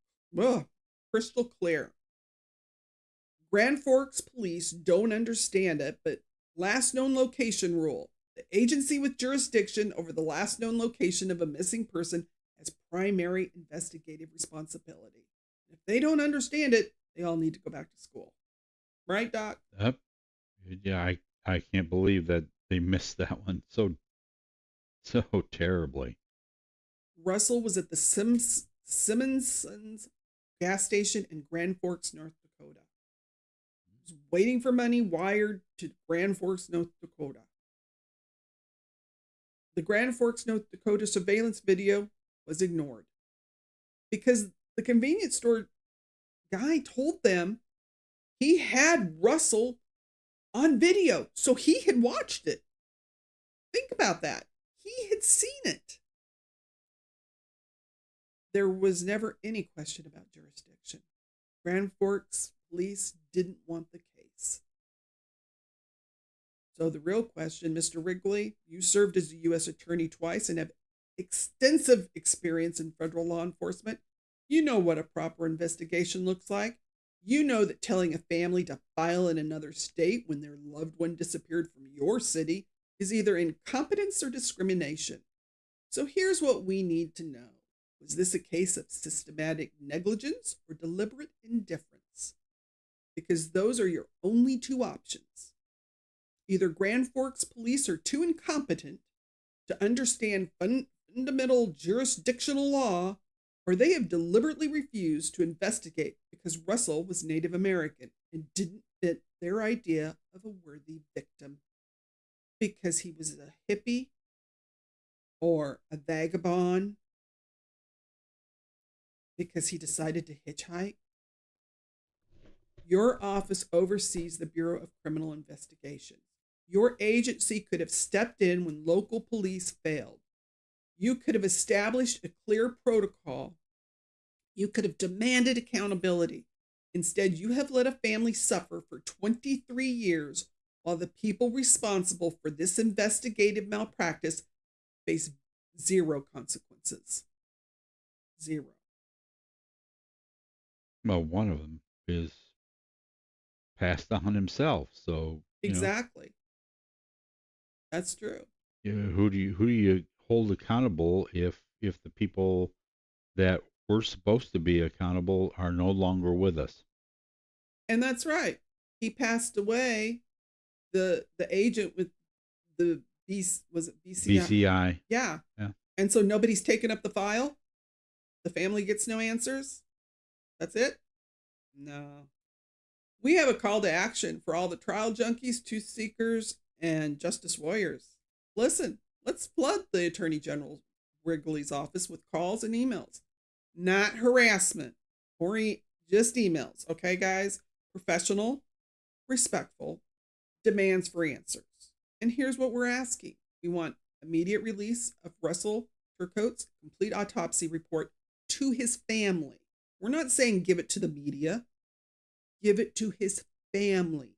clear. Grand Forks police don't understand it, but last known location rule. The agency with jurisdiction over the last known location of a missing person has primary investigative responsibility. If they don't understand it, they all need to go back to school. Right, Doc? Yep. Yeah, I can't believe that they missed that one so terribly. Russell was at the Simmonson's gas station in Grand Forks, North Dakota. He was waiting for money wired to Grand Forks, North Dakota. The Grand Forks, North Dakota surveillance video was ignored because the convenience store guy told them he had Russell on video, so he had watched it. Think about that. He had seen it. There was never any question about jurisdiction. Grand Forks police didn't want the case. So the real question, Mr. Wrigley, you served as a U.S. attorney twice and have extensive experience in federal law enforcement. You know what a proper investigation looks like. You know that telling a family to file in another state when their loved one disappeared from your city is either incompetence or discrimination. So here's what we need to know. Was this a case of systematic negligence or deliberate indifference? Because those are your only two options. Either Grand Forks police are too incompetent to understand fundamental jurisdictional law, or they have deliberately refused to investigate because Russell was Native American and didn't fit their idea of a worthy victim. Because he was a hippie or a vagabond, because he decided to hitchhike. Your office oversees the Bureau of Criminal Investigation. Your agency could have stepped in when local police failed. You could have established a clear protocol. You could have demanded accountability. Instead, you have let a family suffer for 23 years while the people responsible for this investigative malpractice face zero consequences. Zero. Well, one of them is passed on himself. So Exactly. That's true. who do you hold accountable if the people that were supposed to be accountable are no longer with us? And that's right. He passed away. The agent with the was it BCI? BCI. Yeah. Yeah. And so nobody's taken up the file. The family gets no answers. That's it? No. We have a call to action for all the trial junkies, truth seekers, and justice warriors. Listen, let's flood the Attorney General Wrigley's office with calls and emails. Not harassment, or just emails. Okay, guys? Professional, respectful, demands for answers. And here's what we're asking. We want immediate release of Russell Turcotte's complete autopsy report to his family. We're not saying give it to the media. Give it to his family.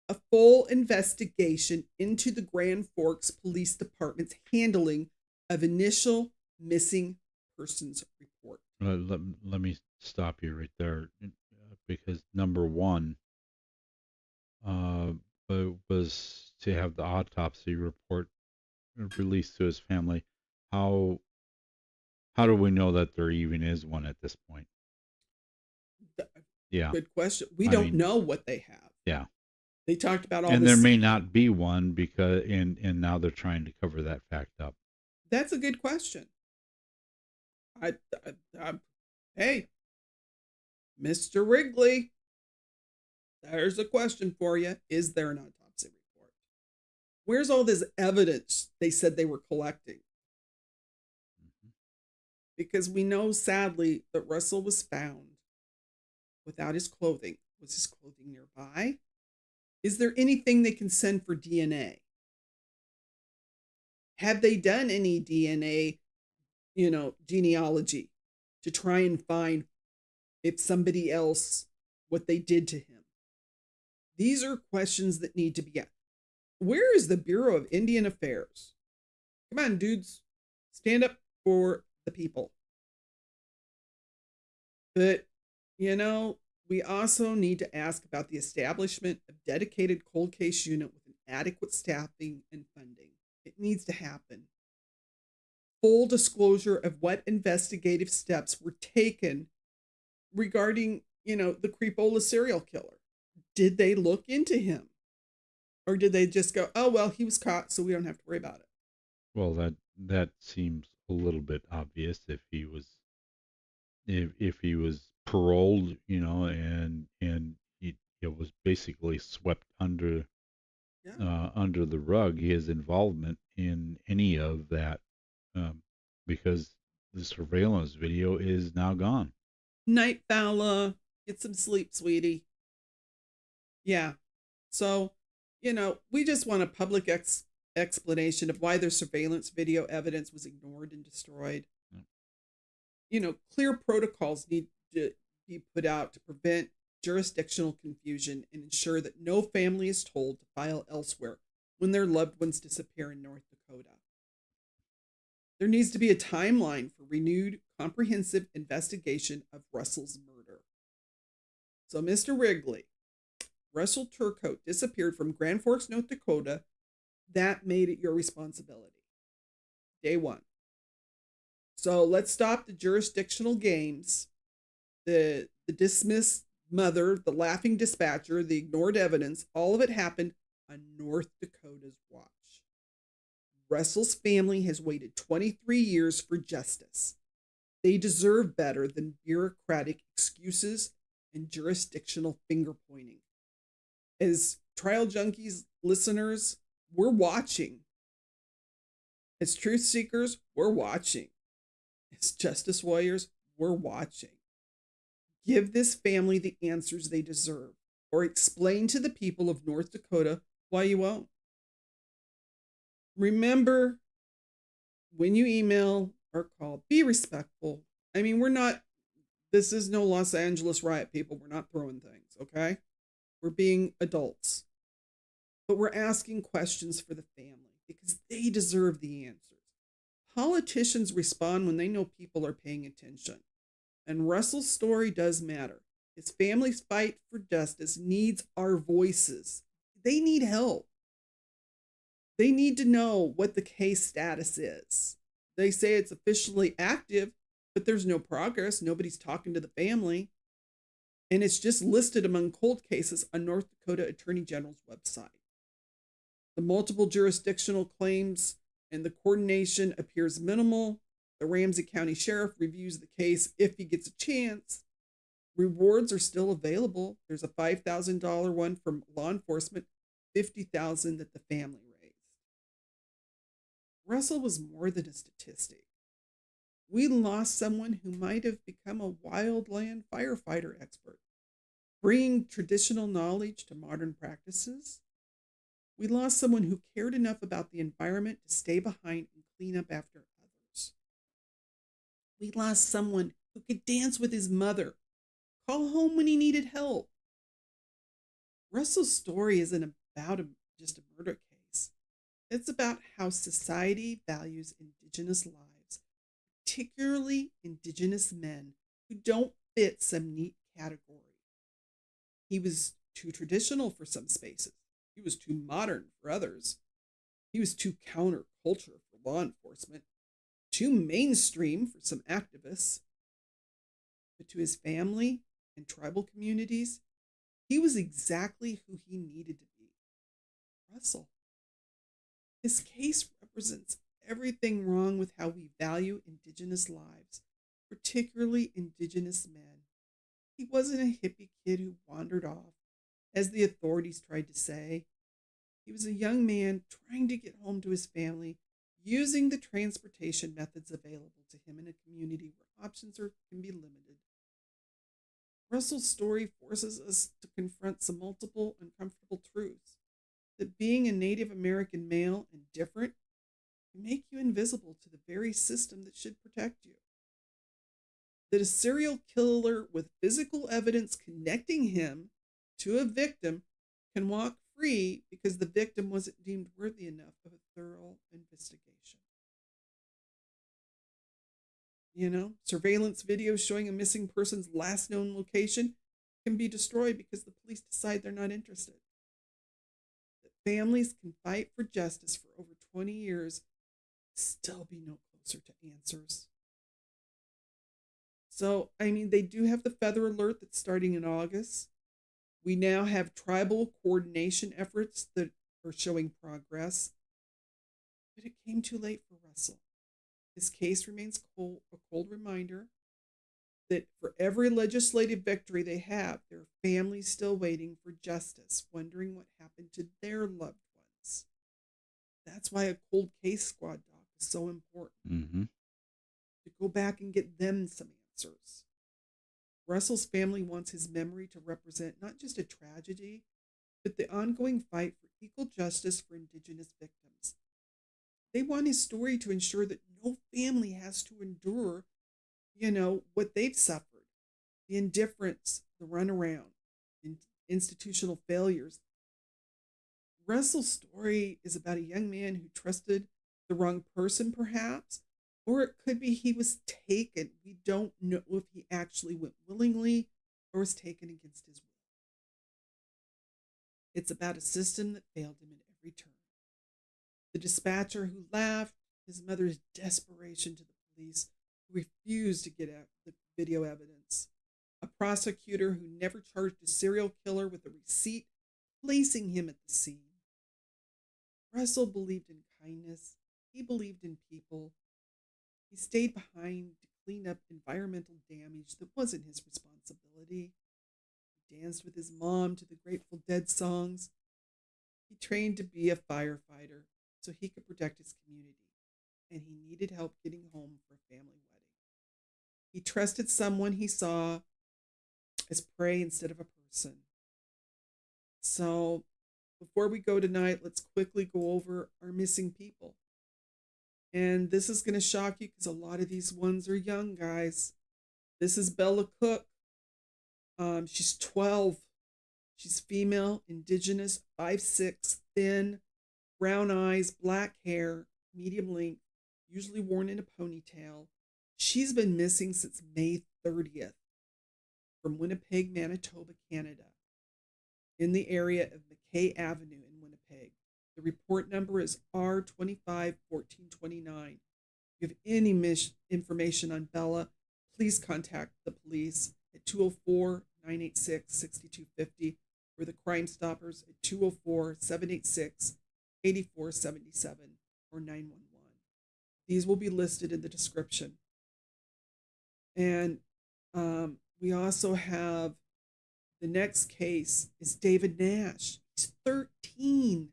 A full investigation into the Grand Forks Police Department's handling of initial missing persons report. Let me stop you right there, because number one was to have the autopsy report released to his family. How do we know that there even is one at this point? Yeah. Good question. We don't know what they have. Yeah. They talked about all and this. there may not be one because and now they're trying to cover that fact up. That's a good question. Hey, Mr. Wrigley, there's a question for you. Is there an autopsy report? Where's all this evidence they said they were collecting? Mm-hmm. Because we know, sadly, that Russell was found without his clothing. Was his clothing nearby? Is there anything they can send for DNA? Have they done any DNA, genealogy to try and find if somebody else, what they did to him? These are questions that need to be asked. Where is the Bureau of Indian Affairs? Come on, dudes. Stand up for the people. But, we also need to ask about the establishment of dedicated cold case unit with an adequate staffing and funding. It needs to happen. Full disclosure of what investigative steps were taken regarding, the Creepola serial killer. Did they look into him? Or did they just go, oh, well, he was caught, so we don't have to worry about it? Well, that seems a little bit obvious if he was paroled, and he was basically swept under the rug, his involvement in any of that, because the surveillance video is now gone. Night, Fowler. Get some sleep, sweetie. Yeah. So, we just want a public explanation of why their surveillance video evidence was ignored and destroyed. Clear protocols need to be put out to prevent jurisdictional confusion and ensure that no family is told to file elsewhere when their loved ones disappear in North Dakota. There needs to be a timeline for renewed, comprehensive investigation of Russell's murder. So, Mr. Wrigley, Russell Turcotte disappeared from Grand Forks, North Dakota. That made it your responsibility. Day one. So let's stop the jurisdictional games, the dismissed mother, the laughing dispatcher, the ignored evidence. All of it happened on North Dakota's watch. Russell's family has waited 23 years for justice. They deserve better than bureaucratic excuses and jurisdictional finger pointing. As Trial Junkies listeners, we're watching. As truth seekers, we're watching. As justice warriors, we're watching. Give this family the answers they deserve, or explain to the people of North Dakota why you won't. Remember, when you email or call, be respectful. I mean, this is no Los Angeles riot, people. We're not throwing things, okay? We're being adults. But we're asking questions for the family because they deserve the answers. Politicians respond when they know people are paying attention. And Russell's story does matter. His family's fight for justice needs our voices. They need help. They need to know what the case status is. They say it's officially active, but there's no progress. Nobody's talking to the family. And it's just listed among cold cases on North Dakota Attorney General's website. The multiple jurisdictional claims and the coordination appears minimal. The Ramsey County Sheriff reviews the case if he gets a chance. Rewards are still available. There's a $5,000 one from law enforcement, $50,000 that the family raised. Russell was more than a statistic. We lost someone who might have become a wildland firefighter expert, bringing traditional knowledge to modern practices. We lost someone who cared enough about the environment to stay behind and clean up after others. We lost someone who could dance with his mother, call home when he needed help. Russell's story isn't about just a murder case. It's about how society values Indigenous lives, particularly Indigenous men who don't fit some neat category. He was too traditional for some spaces. He was too modern for others. He was too counterculture for law enforcement, too mainstream for some activists. But to his family and tribal communities, he was exactly who he needed to be. Russell. His case represents everything wrong with how we value Indigenous lives, particularly Indigenous men. He wasn't a hippie kid who wandered off, as the authorities tried to say. He was a young man trying to get home to his family, using the transportation methods available to him in a community where options can be limited. Russell's story forces us to confront some multiple uncomfortable truths. That being a Native American male and different can make you invisible to the very system that should protect you. That a serial killer with physical evidence connecting him to a victim can walk free because the victim wasn't deemed worthy enough of a thorough investigation. Surveillance videos showing a missing person's last known location can be destroyed because the police decide they're not interested. That families can fight for justice for over 20 years, still be no closer to answers. So, they do have the feather alert that's starting in August. We now have tribal coordination efforts that are showing progress. But it came too late for Russell. His case remains a cold reminder that for every legislative victory they have, there are families still waiting for justice, wondering what happened to their loved ones. That's why a cold case squad doc is so important. Mm-hmm. To go back and get them some answers. Russell's family wants his memory to represent not just a tragedy, but the ongoing fight for equal justice for Indigenous victims. They want his story to ensure that no family has to endure, what they've suffered, the indifference, the runaround. institutional failures. Russell's story is about a young man who trusted the wrong person, perhaps, or it could be he was taken. We don't know if he actually went willingly or was taken against his will. It's about a system that failed him at every turn. The dispatcher who laughed, his mother's desperation to the police who refused to get out the video evidence, a prosecutor who never charged a serial killer with a receipt placing him at the scene. Russell believed in kindness. He believed in people. He stayed behind to clean up environmental damage that wasn't his responsibility. He danced with his mom to the Grateful Dead songs. He trained to be a firefighter so he could protect his community, and he needed help getting home for a family wedding. He trusted someone he saw as prey instead of a person. So, before we go tonight, let's quickly go over our missing people. And this is going to shock you because a lot of these ones are young, guys. This is Bella Cook. She's 12. She's female, Indigenous, 5'6", thin, brown eyes, black hair, medium length, usually worn in a ponytail. She's been missing since May 30th from Winnipeg, Manitoba, Canada, in the area of McKay Avenue in Winnipeg. The report number is R251429. If you have any information on Bella, please contact the police at 204-986-6250 or the Crime Stoppers at 204-786-8477 or 911. These will be listed in the description. And we also have the next case is David Nash. He's 13.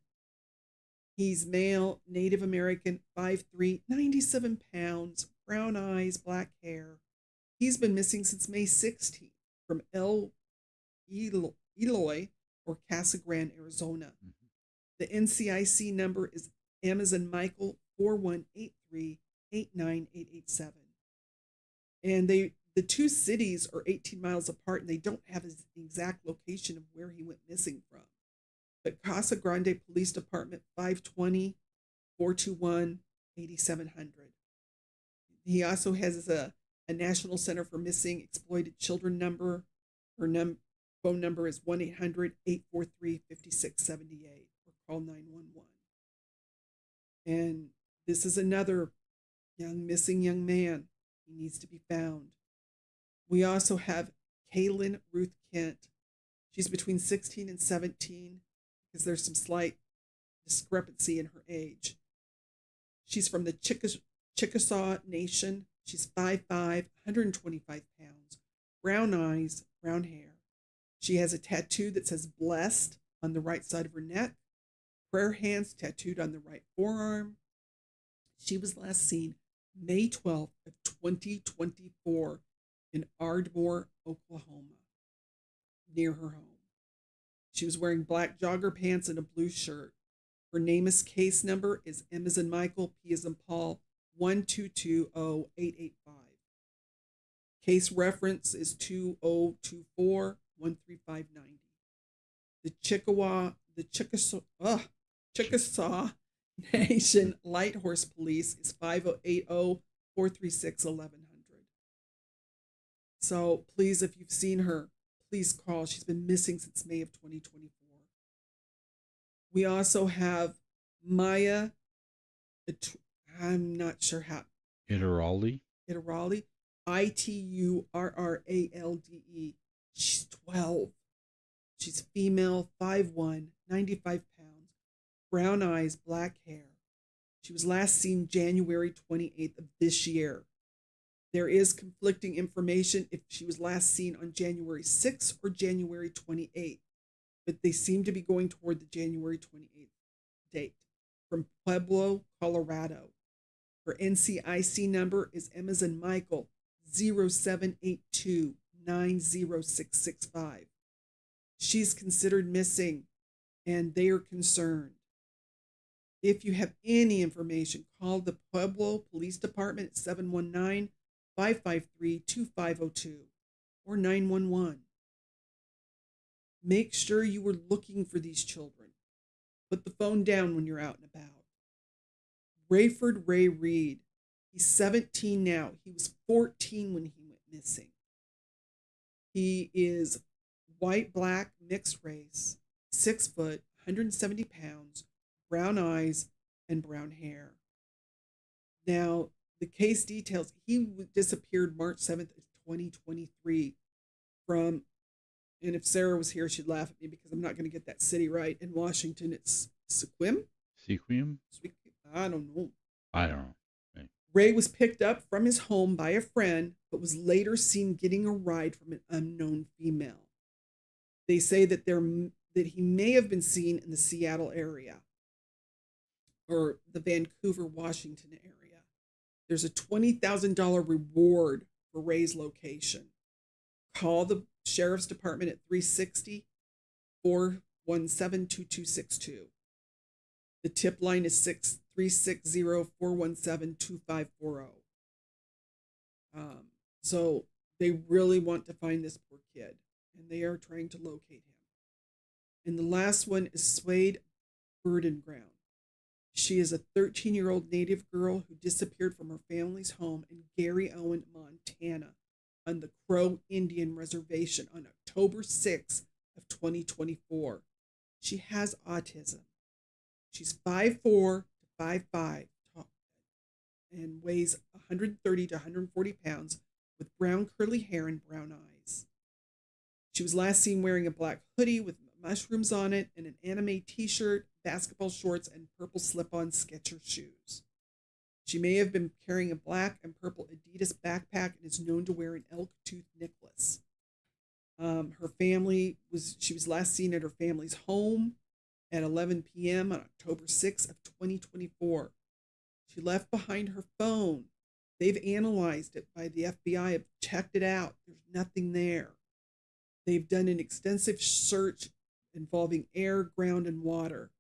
He's male, Native American, 5'3", 97 pounds, brown eyes, black hair. He's been missing since May 16th from Eloy or Casa Grande, Arizona. Mm-hmm. The NCIC number is Amazon Michael 4183-89887. And the two cities are 18 miles apart, and they don't have his exact location of where he went missing from. But Casa Grande Police Department, 520-421-8700. He also has a National Center for Missing Exploited Children number. Her phone number is 1-800-843-5678 or call 911. And this is another missing young man. He needs to be found. We also have Kaylin Ruth Kent. She's between 16 and 17 because there's some slight discrepancy in her age. She's from the Chickasaw Nation. She's 5'5", 125 pounds, brown eyes, brown hair. She has a tattoo that says blessed on the right side of her neck, prayer hands tattooed on the right forearm. She was last seen May 12th of 2024 in Ardmore, Oklahoma, near her home. She was wearing black jogger pants and a blue shirt. Her NamUs case number is M as in Michael, P as in Paul, 1220885. Case reference is 2024-13590. The Chickasaw Nation Light Horse Police is 5080-436-1100. So please, if you've seen her, please call. She's been missing since May of 2024. We also have Maya, I'm not sure how. Iturralde. Iturralde. Iturralde. She's 12. She's female, 5'1", 95 pounds, brown eyes, black hair. She was last seen January 28th of this year. There is conflicting information if she was last seen on January 6th or January 28th, but they seem to be going toward the January 28th date. From Pueblo, Colorado. Her NCIC number is M as in Michael, 0782-90665. She's considered missing, and they are concerned. If you have any information, call the Pueblo Police Department at 719-553-2502 or 911. Make sure you were looking for these children. Put the phone down when you're out and about. Rayford Ray Reed. He's 17 now. He was 14 when he went missing. He is white, black, mixed race, 6 foot, 170 pounds, brown eyes, and brown hair. Now, the case details, he disappeared March 7th, 2023 from, and if Sarah was here, she'd laugh at me because I'm not going to get that city right. In Washington, it's Sequim? Sequim? I don't know. I don't know. Okay. Ray was picked up from his home by a friend, but was later seen getting a ride from an unknown female. They say that he may have been seen in the Seattle area or the Vancouver, Washington area. There's a $20,000 reward for Ray's location. Call the Sheriff's Department at 360-417-2262. The tip line is 360-417-2540. So they really want to find this poor kid, and they are trying to locate him. And the last one is Swade Burdenground. She is a 13-year-old native girl who disappeared from her family's home in Gary Owen, Montana, on the Crow Indian Reservation on October 6th of 2024. She has autism. She's 5'4" to 5'5" tall and weighs 130 to 140 pounds with brown curly hair and brown eyes. She was last seen wearing a black hoodie with mushrooms on it and an anime t-shirt, basketball shorts, and purple slip-on Skechers shoes. She may have been carrying a black and purple Adidas backpack and is known to wear an elk tooth necklace. She was last seen at her family's home at 11 p.m. on October 6th of 2024. She left behind her phone. They've analyzed it by the FBI, have checked it out. There's nothing there. They've done an extensive search involving air, ground, and water.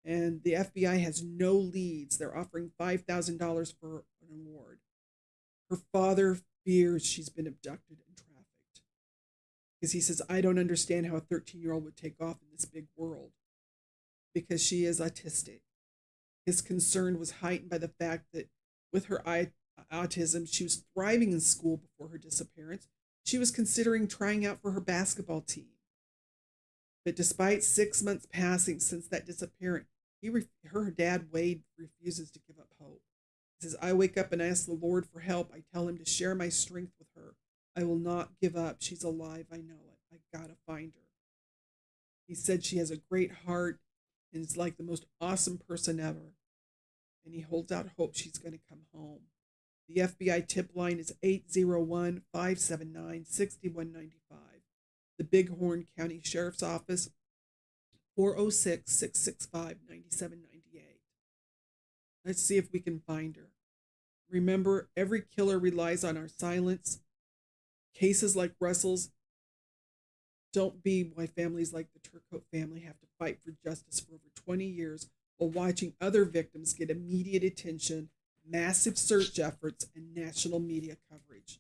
And the FBI has no leads. They're offering $5,000 for an award. Her father fears she's been abducted and trafficked. Because he says, I don't understand how a 13-year-old would take off in this big world. Because she is autistic. His concern was heightened by the fact that with her autism, she was thriving in school before her disappearance. She was considering trying out for her basketball team. But despite 6 months passing since that disappearance, her dad, Wade, refuses to give up hope. He says, I wake up and ask the Lord for help. I tell him to share my strength with her. I will not give up. She's alive. I know it. I gotta find her. He said she has a great heart and is like the most awesome person ever. And he holds out hope she's going to come home. The FBI tip line is 801-579-6195. The Bighorn County Sheriff's Office, 406-665-9798. Let's see if we can find her. Remember, every killer relies on our silence. Cases like Russell's don't be why families like the Turcotte family have to fight for justice for over 20 years while watching other victims get immediate attention, massive search efforts, and national media coverage.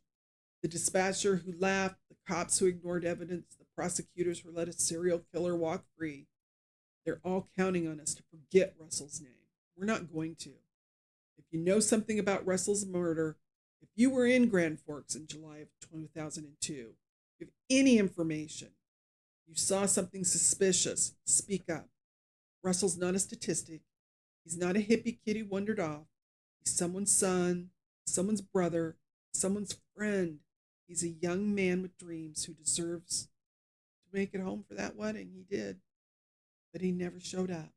The dispatcher who laughed, the cops who ignored evidence, the prosecutors who let a serial killer walk free, they're all counting on us to forget Russell's name. We're not going to. If you know something about Russell's murder, if you were in Grand Forks in July of 2002, if you have any information, you saw something suspicious, speak up. Russell's not a statistic. He's not a hippie kid who wandered off. He's someone's son, someone's brother, someone's friend. He's a young man with dreams who deserves to make it home for that wedding. He did, but he never showed up.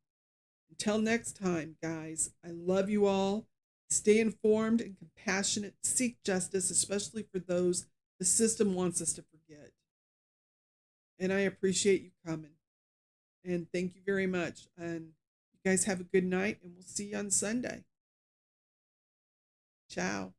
Until next time, guys, I love you all. Stay informed and compassionate. Seek justice, especially for those the system wants us to forget. And I appreciate you coming. And thank you very much. And you guys have a good night, and we'll see you on Sunday. Ciao.